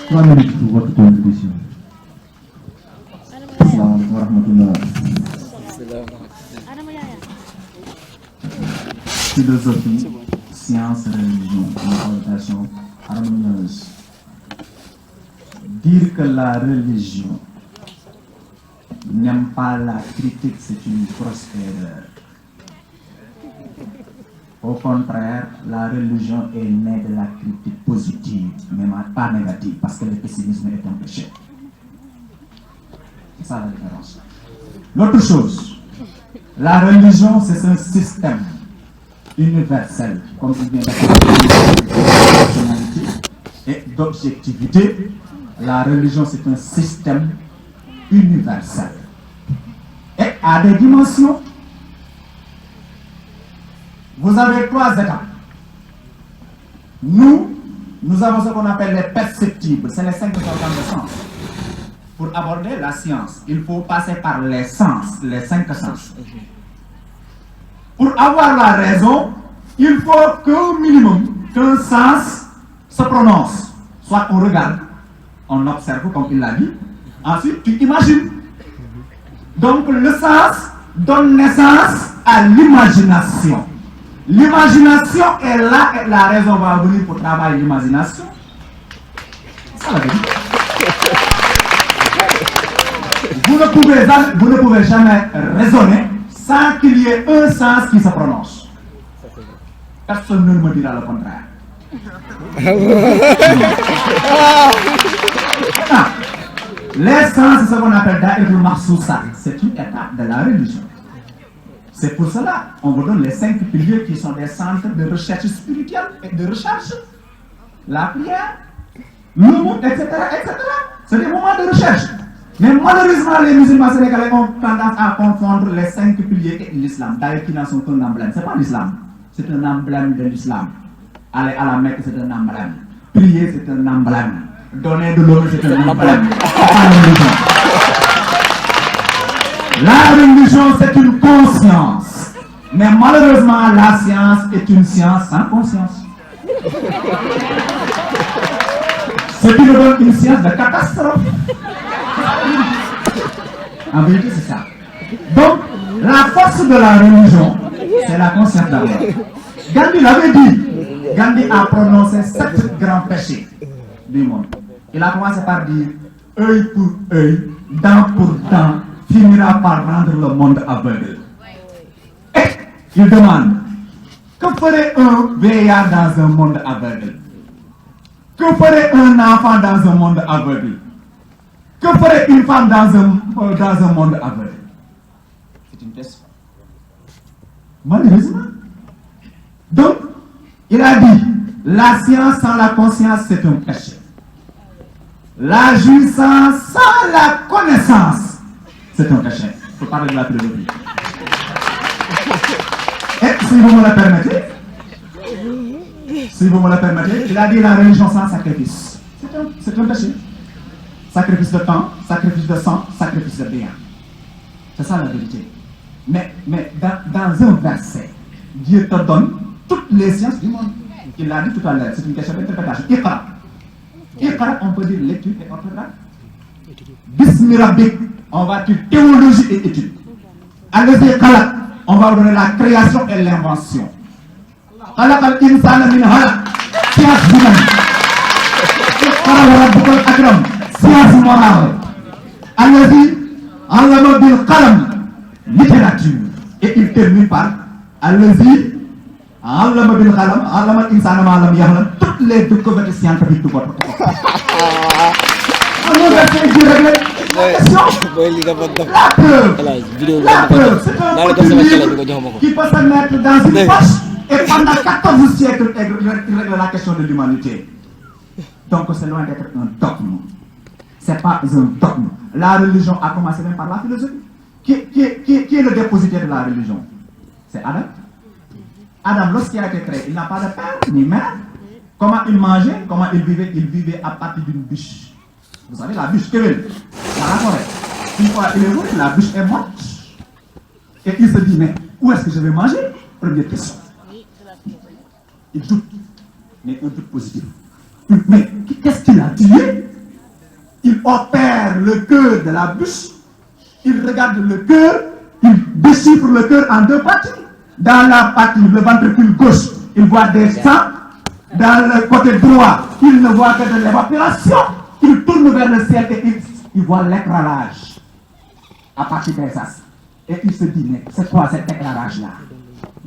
3 minutes pour votre contribution. Assalamu alaikum wa rahmatullah. Philosophie, science, religion, interprétation harmonieuse. Dire que la religion n'aime pas la critique, c'est une grosse erreur. Au contraire, la religion est née de la critique positive, mais pas négative, parce que le pessimisme est un péché. C'est ça la différence. L'autre chose, la religion, c'est un système universel, comme il vient d'être et d'objectivité. La religion, c'est un système universel et à des dimensions. Vous avez 3 étapes. Nous avons ce qu'on appelle les perceptibles, c'est les 5 organes de sens. Pour aborder la science, il faut passer par les sens, les 5 sens. Pour avoir la raison, il faut qu'au minimum, qu'un sens se prononce. Soit on regarde, on observe comme il l'a dit, ensuite tu imagines. Donc le sens donne naissance à l'imagination. L'imagination est là et la raison va venir pour travailler l'imagination. C'est ça la vérité. Vous ne pouvez jamais raisonner sans qu'il y ait un sens qui se prononce. Personne ne me dira le contraire. Les sens, c'est ce qu'on appelle Da'irul Mahsousa. C'est une étape de la religion. C'est pour cela qu'on vous donne les 5 piliers qui sont des centres de recherche spirituelle et de recherche. La prière, le mot, etc. C'est des moments de recherche. Mais malheureusement, les musulmans sénégalais ont tendance à confondre les 5 piliers et l'islam. D'ailleurs, qui n'en sont qu'un emblème. Ce n'est pas l'islam, c'est un emblème de l'islam. Aller à la Mecque, c'est un emblème. Prier, c'est un emblème. Donner de l'eau, c'est un emblème. La religion, c'est une conscience. Mais malheureusement, la science est une science sans conscience. Ce qui nous donne une science de catastrophe. En vérité, c'est ça. Donc, la force de la religion, c'est la conscience d'abord. Gandhi l'avait dit. Gandhi a prononcé 7 grands péchés du monde. Il a commencé par dire œil pour œil, dent pour dent, finira par rendre le monde aveugle. Et il demande, que ferait un vieillard dans un monde aveugle? Que ferait un enfant dans un monde aveugle? Que ferait une femme dans un monde aveugle? C'est une question. Malheureusement. Donc, il a dit, la science sans la conscience, c'est un péché. La jouissance sans la connaissance, c'est un péché. Il faut parler de la philosophie. Et si vous me le permettez, il a dit la religion sans sacrifice. C'est un péché. Sacrifice de temps, sacrifice de sang, sacrifice de bien. C'est ça la vérité. Mais dans un verset, Dieu te donne toutes les sciences du monde. Il l'a dit tout à l'heure, c'est une question d'interprétation. Iqra. Iqra, on peut dire lecture et orthographe. Bismi Rabbik, on va dire théologie et étude. Allazi khalaq, on va donner la création et l'invention. Khalaq al-insana min halaq, science humaine. Iqra wa rabbukal akram, science morale. Allazi allama bil qalam, littérature. Et il termine par Allazi allama bil qalam, allama al-insana ma lam ya'lam, toutes les découvertes scientifiques de votre temps. La preuve, c'est un petit livre qui peut se mettre dans une poche et pendant 14 siècles régler la question de l'humanité. Donc c'est loin d'être un dogme. C'est pas un dogme. La religion a commencé même par la philosophie. Qui est le dépositaire de la religion? C'est Adam. Adam, lorsqu'il a été créé, il n'a pas de père ni mère. Comment il mangeait? Comment il vivait? Il vivait à partir d'une bûche. Vous savez, la bûche, dans la forêt. Une fois il est venu, la bûche est morte. Et il se dit, mais où est-ce que je vais manger? Première question. Il doute, mais un doute positif. Mais qu'est-ce qu'il a tué? Il opère le cœur de la bûche, il regarde le cœur, il déchiffre le cœur en deux parties. Dans la partie, le ventricule gauche, il voit des sangs. Dans le côté droit, il ne voit que de l'évaporation. Il tourne vers le ciel et il voit l'éclairage à partir des as. Et il se dit, mais c'est quoi cet éclairage-là?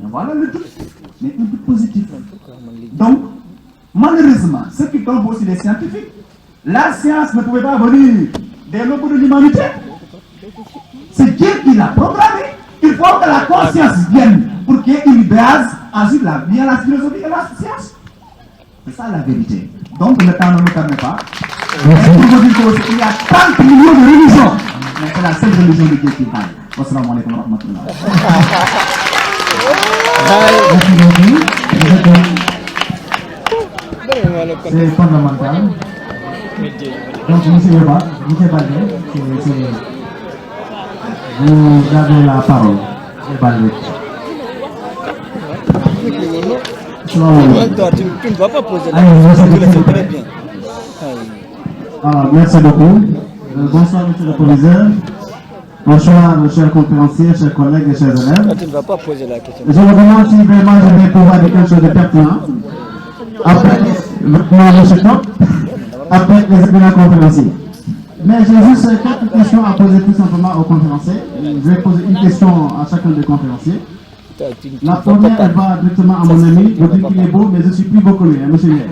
Et voilà le doute, mais un doute positif. Donc, malheureusement, ce qui tombe aussi les scientifiques, la science ne pouvait pas venir des lobes de l'humanité. C'est Dieu qui l'a programmé. Il faut que la conscience vienne pour qu'il base ensuite la vie à la philosophie et la science. C'est ça la vérité. Donc le temps ne nous permet pas. Mais pour vous dire qu'il y a 30 millions de religions. Mais c'est la seule religion de Dieu qui parle. Wassalamu alaikum wa rahmatullah. C'est fondamental. Donc, monsieur Yoba, monsieur Balde, vous avez la parole. Tu ne vas pas poser la question. Très bien. Merci beaucoup. Bonsoir, monsieur le proviseur. Bonsoir, chers conférenciers, chers collègues et chers élèves. Tu ne vas pas poser la question. Je me demande si vraiment je vais pouvoir dire quelque chose de pertinent. Après, après les événements conférenciers. Mais j'ai juste quelques questions à poser tout simplement aux conférenciers. Je vais poser une question à chacun des conférenciers. La première, elle va directement à mon ami. Vous dites qu'il est beau, mais je suis plus beau que lui, hein, monsieur Mier.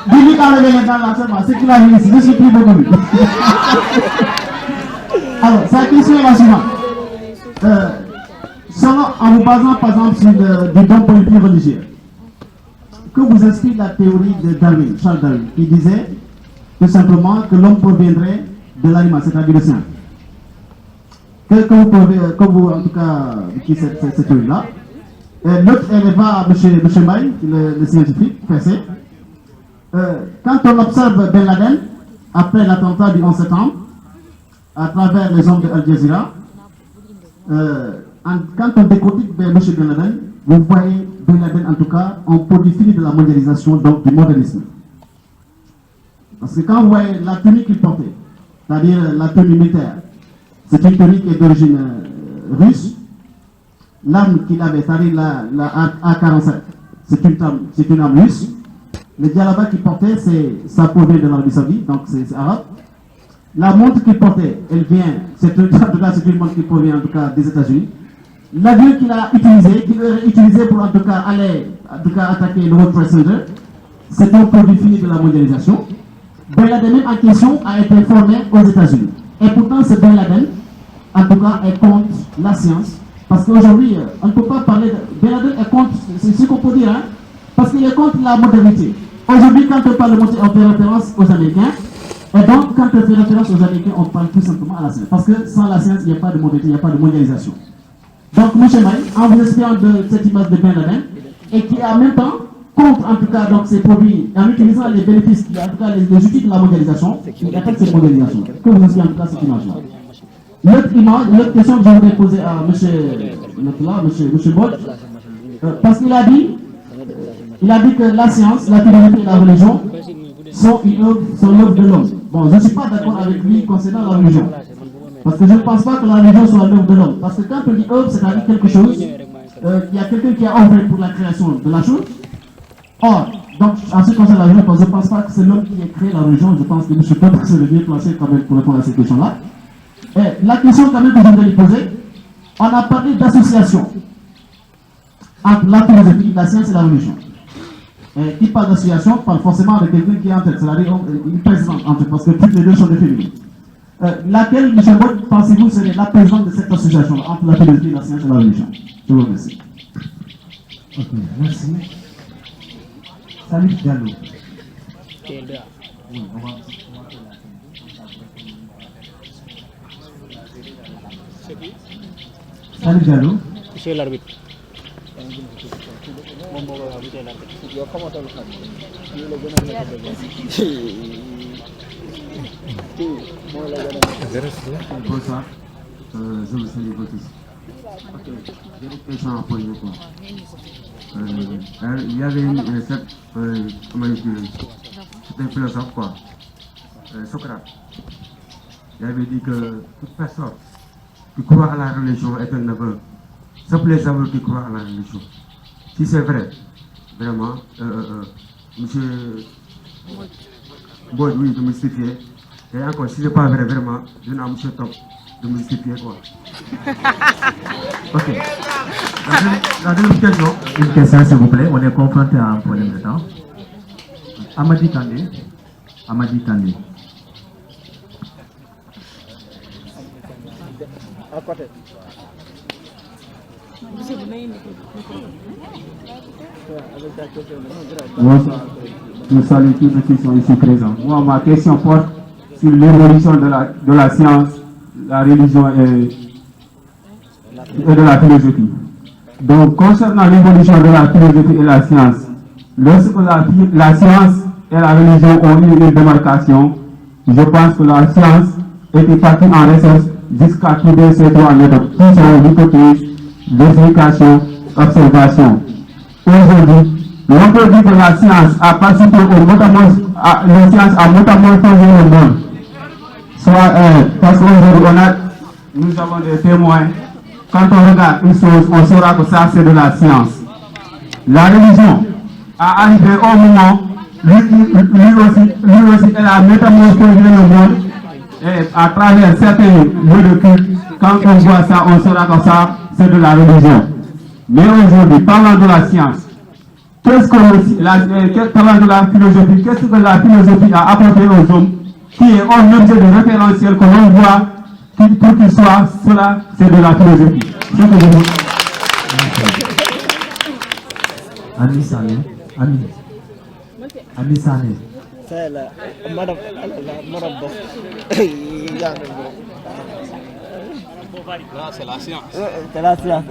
Dis-lui quand le mec est dans l'enseignement, c'est qu'il a mis ici, je suis plus beau que lui. Alors, sa question est la suivante. En vous basant par exemple sur des dons politiques religieux, que vous inspire la théorie de Darwin, Charles Darwin, qui disait tout simplement que l'homme proviendrait de l'animal, c'est-à-dire le sien. Que vous pouvez, comme vous en tout cas, qui cette théorie-là. L'autre, elle va à M. Maï, le scientifique, PC. Quand on observe Ben Laden, après l'attentat du 11 septembre, à travers les hommes de Al Jazeera, quand on décortique M. Ben Laden, vous voyez Ben Laden en tout cas en produit fini de la mondialisation, donc du modernisme. Parce que quand vous voyez la tenue qu'il portait, c'est-à-dire la tenue militaire, c'est une tenue qui est d'origine russe. L'arme qu'il avait, c'est-à-dire la A-47, c'est une arme russe. Le djellaba qu'il portait, ça provient de l'Arabie Saoudite, donc c'est arabe. La montre qu'il portait, elle vient, c'est une montre qui provient en tout cas des États-Unis. L'avion qu'il a utilisé pour en tout cas aller attaquer le World Trade Center, c'est un produit fini de la mondialisation. Ben Laden même en question a été formé aux États-Unis. Et pourtant, ce Ben Laden, en tout cas, est contre la science. Parce qu'aujourd'hui, on ne peut pas parler de... Ben Laden est contre, c'est ce qu'on peut dire, hein, parce qu'il est contre la modernité. Aujourd'hui, quand on parle de modernité, on fait référence aux Américains. Et donc, quand on fait référence aux Américains, on parle tout simplement à la science. Parce que sans la science, il n'y a pas de modernité, il n'y a pas de mondialisation. Donc, M. Maï, en vous inspirant de cette image de Ben Laden, et qui est en même temps contre, en tout cas, donc, ces produits, en utilisant les bénéfices, en tout cas, les outils de la mondialisation, il attaque cette mondialisation. Que vous inspirez en tout cas cette image-là. L'autre question que je voudrais poser à M. Bodge, Parce qu'il a dit que la science, la philosophie et la religion sont l'œuvre de l'homme. Bon, je ne suis pas d'accord avec lui concernant la religion. Parce que je ne pense pas que la religion soit l'œuvre de l'homme. Parce que quand on dit œuvre, c'est-à-dire quelque chose, il y a quelqu'un qui a œuvré pour la création de la chose. Or, donc, en ce qui concerne la religion, je ne pense pas que c'est l'homme qui a créé la religion. Je pense que M. Petre c'est le mieux placé quand même pour répondre à cette question-là. Et la question quand même que je voulais lui poser, on a parlé d'association entre la philosophie, la science et la religion. Et qui parle d'association parle forcément de quelqu'un qui est en tête, c'est-à-dire une présidente en tête, parce que toutes les deux sont des féminines. Laquelle, M. Bott, pensez-vous serait la présidente de cette association entre la philosophie, la science et la religion? Je vous remercie. Ok, merci. Salut Diallo. Oui, on va... Salut Diallo. Monsieur l'arbitre. Bonsoir. Je vous salue tous. Ok, j'ai des questions à poser. Il y avait c'était un philosophe quoi, Socrate. Il avait dit que toute personne qui croit à la religion est un aveugle, sauf les aveugles qui croient à la religion. Si c'est vrai, vraiment, monsieur Boyd, oui, de mystifier. Et encore, si c'est pas vrai, vraiment, je n'ai pas monsieur Top de mystifier quoi. Ok. La deuxième question. Une question s'il vous plaît, on est confronté à un problème de temps. Amadi Kandé. Amadi Kandé. À côté. Bonsoir. Je salue tous ceux qui sont ici présents. Moi, ma question porte sur l'évolution de la science, la religion et de la philosophie. Donc, concernant l'évolution de la philosophie et la science, lorsque la science et la religion ont eu une démarcation, je pense que la science était partie en recherche jusqu'à trouver ces trois méthodes qui sont l'hypothèse, vérification, observation. Aujourd'hui, on peut dire que la science a participé la science a métamorphosé le monde. Soit parce qu'aujourd'hui, nous avons des témoins. Quand on regarde une chose, on saura que ça c'est de la science. La religion a arrivé au moment, lui aussi, elle a métamorphosé le monde. Et à travers certains lieux de culte, quand on voit ça, on saura que ça c'est de la religion. Mais aujourd'hui, parlant de la science, parlant de la philosophie, qu'est-ce que la philosophie a apporté aux hommes, qui est un objet de référentiel que l'on voit, pour qu'il soit, cela, c'est de la philosophie. C'est ce que je veux. Ami Sané. Ami Sané. C'est la madame Boss. Là, c'est la science. C'est la science.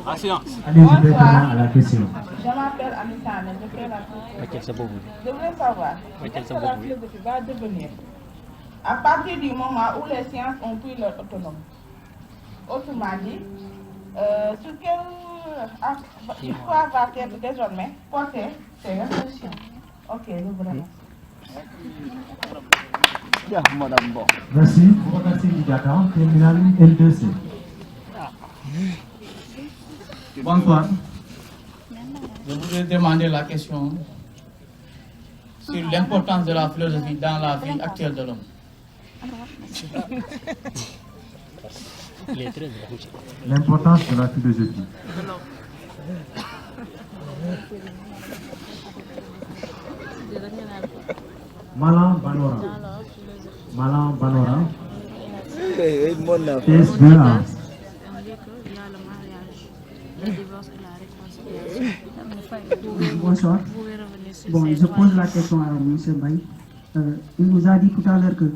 La science. Allez, je vais à la question. Je m'appelle Amissane, je fais la philosophie. Je voulais savoir, qu'est-ce que la philosophie va devenir à partir du moment où les sciences ont pris leur autonomie. Autrement dit, sur quelle histoire va être désormais portée ces réflexions. Ok, je vous remercie. Merci. Vous remerciez Didiaka, terminal L2C. Bonsoir. Je voudrais demander la question sur l'importance de la philosophie dans la vie actuelle de l'homme. L'importance de la philosophie. Malan Banora. Malan Banora. S2A. Bonsoir. Bon, je pose la question à M. Baye. Il nous a dit tout à l'heure que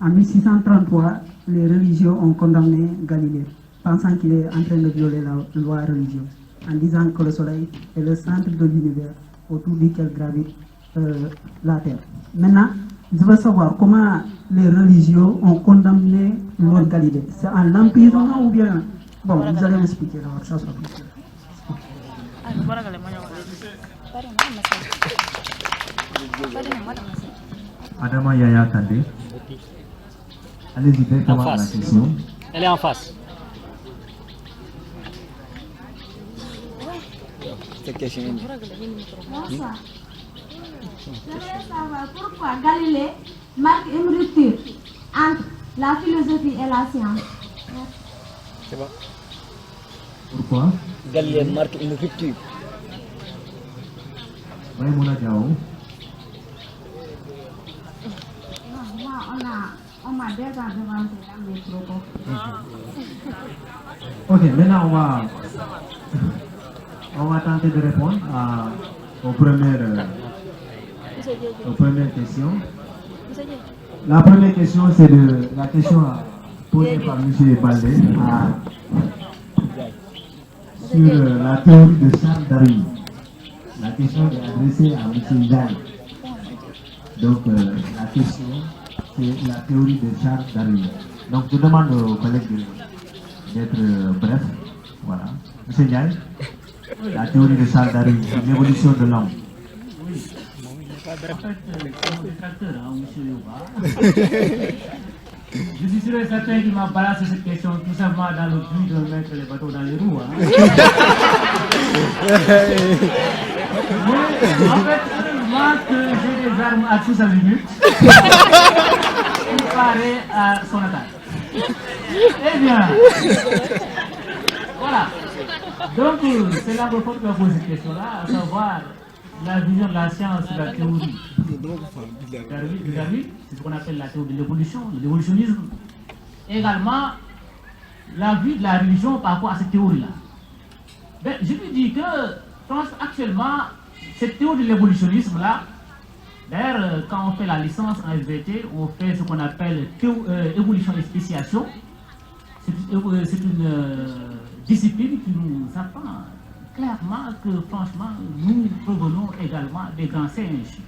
en 1633, les religieux ont condamné Galilée, pensant qu'il est en train de violer la loi religieuse, en disant que le soleil est le centre de l'univers autour duquel gravite la Terre. Maintenant, je veux savoir comment les religieux ont condamné Lord Galilée. C'est en l'emprisonnant ou bien... Bon, vous allez m'expliquer, alors ça sera plus clair. Adama Yaya Kandé. Allez-y directement à la question. Elle est en face. Bonsoir. Je voudrais savoir pourquoi Galilée marque une rupture entre la philosophie et la science. C'est bon. Pourquoi? Galilée marque une rupture. Oui, Mouna Diao. On m'a déjà demandé mes propos. Ok, maintenant on va tenter de répondre aux premières questions. La première question, c'est la question posée par M. Baldé sur la théorie de Charles Darwin. La question est adressée à M. Jai. Donc, la question, c'est la théorie de Charles Darwin. Donc, je demande aux collègues d'être bref. Voilà. M. Jai, la théorie de Charles Darwin, l'évolution de l'homme. En fait, c'est mon détracteur, monsieur Yoba. Je suis sûr et certain qu'il m'a balancé cette question tout simplement dans le but de mettre les bateaux dans les roues. Mais, en fait, heureusement que j'ai des armes à tous azimuts pour parer à son attaque. Eh bien, voilà. Donc, c'est la réponse qui a posé cette question-là, à savoir la vision de la science sur la théorie de Darwin, c'est ce qu'on appelle la théorie de l'évolution, l'évolutionnisme. Également, la vie de la religion par rapport à cette théorie-là. Ben, je lui dis que, actuellement, cette théorie de l'évolutionnisme-là, d'ailleurs, quand on fait la licence en SVT, on fait ce qu'on appelle évolution et spéciation. C'est une discipline qui nous apprend clairement que, franchement, nous provenons également des grands singes,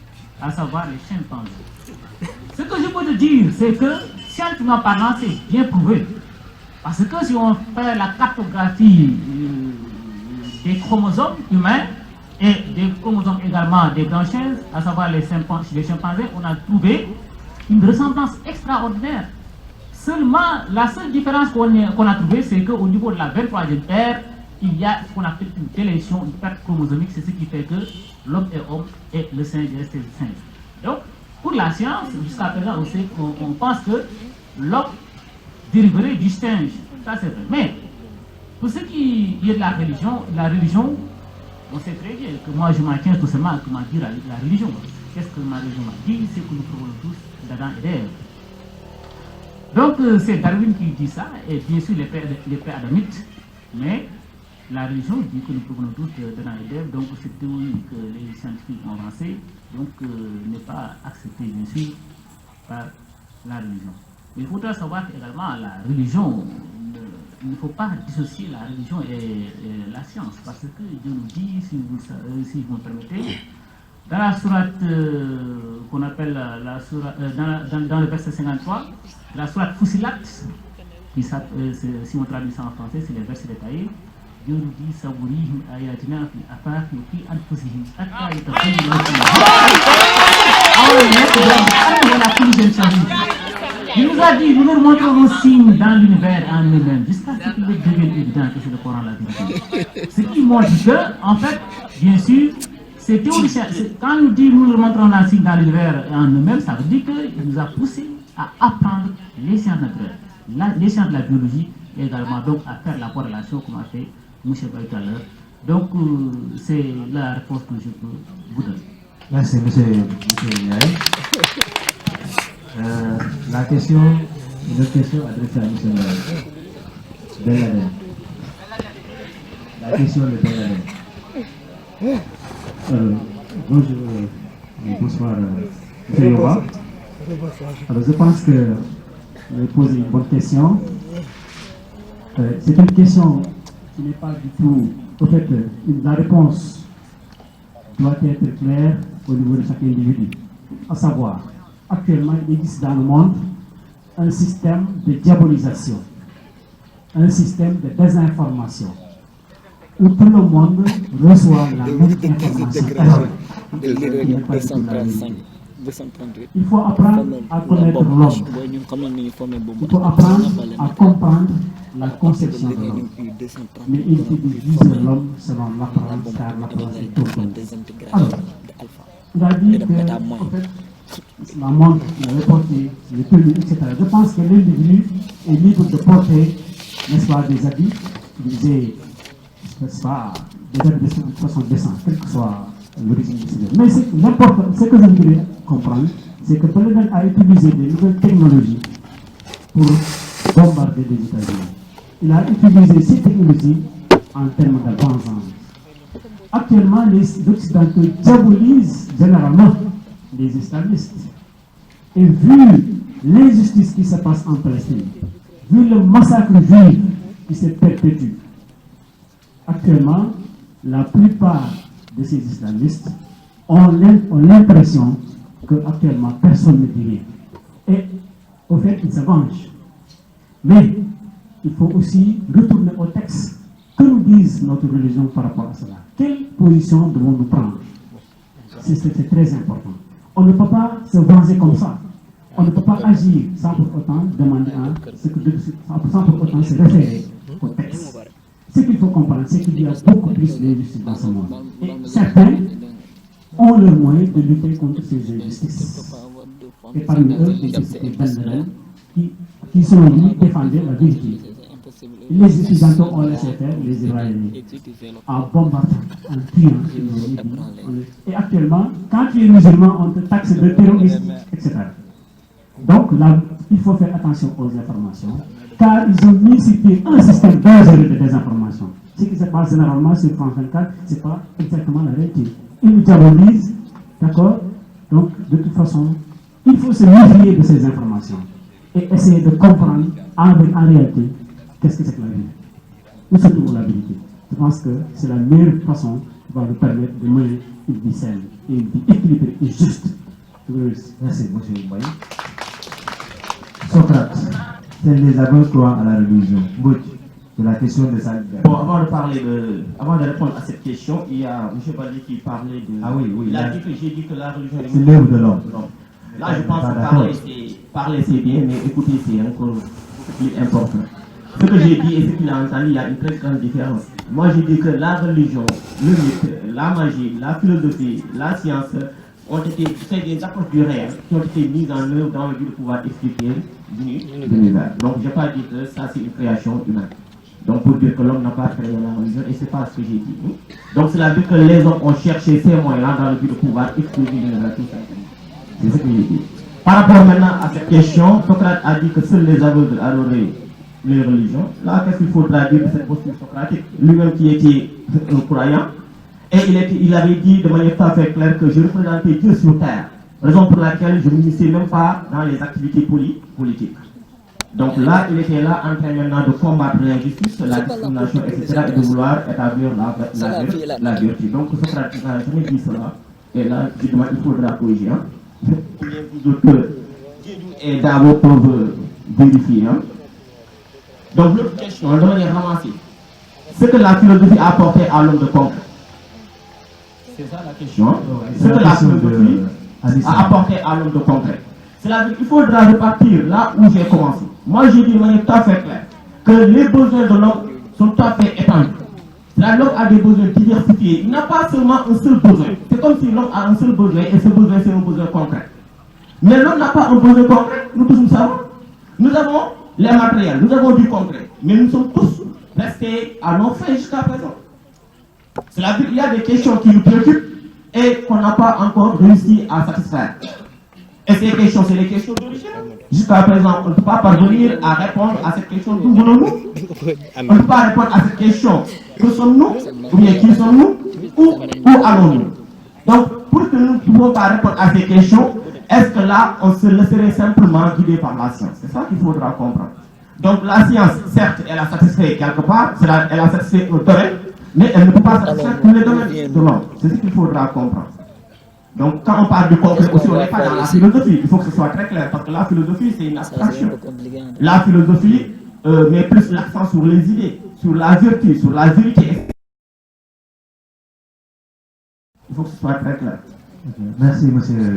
à savoir les chimpanzés. Ce que je peux te dire, c'est que, scientifiquement parlant, c'est bien prouvé. Parce que si on fait la cartographie des chromosomes humains et des chromosomes également des grands singes, à savoir les chimpanzés, on a trouvé une ressemblance extraordinaire. Seulement, la seule différence qu'on a trouvée, c'est qu'au niveau de la 23e ère, il y a ce qu'on appelle une délétion, une perte chromosomique, c'est ce qui fait que l'homme est homme et le singe est resté singe. Donc, pour la science, jusqu'à présent, on pense que l'homme dériverait du singe. Ça, c'est vrai. Mais, pour ce qui est de la religion, on sait très bien que moi, je m'en tiens tout simplement à comment dire la religion. Qu'est-ce que ma religion m'a dit? C'est que nous provenons tous d'Adam et d'Ève. Donc, c'est Darwin qui dit ça, et bien sûr les pères adamites, mais la religion dit que nous provenons tous d'Adam et d'Ève, donc cette théorie que les scientifiques ont avancée, donc n'est pas acceptée, bien sûr, par la religion. Mais il faudra savoir qu'également la religion, il ne faut pas dissocier la religion et la science, parce que Dieu nous dit, si vous me permettez, dans la sourate qu'on appelle dans le verset 53, la sourate Fussilat, si on traduit ça en français, c'est les versets détaillés. Dieu nous dit Sabourihim ayatina fi afaqi fi anfusihim hatta yatabayyana lahum. Il nous a dit, nous leur montrons nos signes dans l'univers en eux-mêmes, jusqu'à ce qu'il devienne évident que c'est le Coran la vérité. Ce qui montre que, en fait, bien sûr, c'est théoricien. Quand nous dit nous leur montrons nos signes dans l'univers en eux-mêmes, ça veut dire qu'il nous a poussé à apprendre les sciences naturelles, les sciences de la biologie, et également donc à faire la corrélation comme a fait M. Baye tout à l'heure. Donc, c'est la réponse que je peux vous donner. Merci, M. Ndiaye. La question, une autre question adressée à M. Ben Laden. La question de Ben Laden. Bonjour, bonsoir, M. Yoba. Alors, je pense que vous avez posé une bonne question. C'est une question qui n'est pas du tout... En fait, la réponse doit être claire au niveau de chaque individu. À savoir, actuellement, il existe dans le monde un système de diabolisation, un système de désinformation, où tout le monde reçoit la même information. Il faut apprendre à connaître l'homme. Il faut apprendre à comprendre la conception de l'homme. Mais il faut diviser l'homme selon l'apparence, car l'apparence est tout. Alors, il a dit que, en fait, la montre, le porter, le tenue, etc. Je pense que l'individu est libre de porter, n'est-ce pas, des habits, n'est-ce pas, des habits de façon décente, quel que soit l'origine de ces. Mais ce que je voudrais comprendre, c'est que Pellegrin a utilisé des nouvelles technologies pour bombarder les États-Unis. Il a utilisé ces technologies en termes de vengeance. Actuellement, les Occidentaux diabolisent généralement les islamistes. Et vu l'injustice qui se passe en Palestine, vu le massacre juif qui se perpétue, actuellement, la plupart de ces islamistes ont l'impression qu'actuellement personne ne dit rien. Et au fait, ils se vengent. Mais il faut aussi retourner au texte. Que nous dise notre religion par rapport à cela? Quelle position devons-nous prendre? C'est très important. On ne peut pas se venger comme ça. On ne peut pas agir sans pour autant demander sans pour autant se référer au texte. Ce qu'il faut comprendre, c'est qu'il y a beaucoup plus d'injustice dans ce monde. Et certains ont le moyen de lutter contre ces injustices. Et parmi eux, des Ballerins qui sont venus défendre la vérité. Les Occidentaux ont laissé faire les Israéliens en bombardant, en tuant. Et actuellement, quand tu es musulman, on te taxe de terroriste, etc. Donc là, il faut faire attention aux informations, car ils ont mis sur pied un système dangereux de désinformation. Ce qui se passe généralement sur France 24, ce n'est pas exactement la réalité. Ils nous diabolisent, d'accord? Donc, de toute façon, il faut se méfier de ces informations et essayer de comprendre en réalité qu'est-ce que c'est que la vérité. Où se trouve la vérité? Je pense que c'est la meilleure façon qui va nous permettre de mener une vie saine et une vie équilibrée et juste. Merci, M. Mbaye. Socrate, c'est les aveugles croient à la religion. C'est la question de sa liberté. Bon, avant de répondre à cette question, il y a M. Bali qui parlait de... Ah oui, oui. J'ai dit que la religion est... C'est l'œuvre de l'homme. Là, je pense que parler c'est bien, mais écouter c'est encore plus important. Ce que j'ai dit et ce qu'il a entendu, il y a une très grande différence. Moi, j'ai dit que la religion, le mythe, la magie, la philosophie, la science ont été des approches du réel qui ont été mises en œuvre dans le but de pouvoir expliquer l'univers. Donc, je n'ai pas dit que ça, c'est une création humaine. Donc, pour dire que l'homme n'a pas créé la religion, et ce n'est pas ce que j'ai dit. Donc, cela veut dire que les hommes ont cherché ces moyens dans le but de pouvoir expliquer l'univers tout simplement. C'est ce que j'ai dit. Par rapport maintenant à cette question, Socrate a dit que seuls les aveugles adoraient les religions. Là, qu'est-ce qu'il faudra dire de cette posture socratique? Lui-même qui était un croyant, et il avait dit de manière tout à fait claire que je représentais Dieu sur terre, raison pour laquelle je ne m'initiais même pas dans les activités politiques. Donc là, il était là en train maintenant de combattre l'injustice, la discrimination, etc., et de vouloir établir la vertu. Donc Socrate n'a jamais dit cela, et là, justement, il faudra corriger. Que Dieu et Davo peuvent vérifier. Donc l'autre question, de manière ramassée, ce que la philosophie a apporté à l'homme de concret. C'est ça la question. Ce que la philosophie a apporté à l'homme de concret. C'est-à-dire qu'il faudra repartir là où j'ai commencé. Moi, j'ai dit de manière tout à fait claire que les besoins de l'homme sont tout à fait étendus. L'homme a des besoins diversifiés. Il n'a pas seulement un seul besoin. C'est comme si l'homme a un seul besoin et ce besoin, c'est un besoin concret. Mais l'homme n'a pas un besoin concret, nous tous nous savons. Nous avons les matériels, nous avons du concret. Mais nous sommes tous restés à nos fins jusqu'à présent. C'est-à-dire qu'il y a des questions qui nous préoccupent et qu'on n'a pas encore réussi à satisfaire. Et ces questions, c'est les questions d'origine. Jusqu'à présent, on ne peut pas parvenir à répondre à cette question d'où venons-nous. On ne peut pas répondre à cette question. Que sommes-nous? Ou bien qui sommes-nous? Où allons-nous? Donc, pour que nous ne pouvons pas répondre à ces questions, est-ce que là, on se laisserait simplement guider par la science? C'est ça qu'il faudra comprendre. Donc, la science, certes, elle a satisfait quelque part, elle a satisfait le domaine, mais elle ne peut pas satisfaire tous les domaines de l'homme. C'est ce qu'il faudra comprendre. Donc, quand on parle du concret aussi, on n'est pas dans la philosophie. Il faut que ce soit très clair, parce que la philosophie, c'est une abstraction. La philosophie met plus l'accent sur les idées, sur la vertu, sur la vérité. faut que ce soit très clair. Merci, monsieur.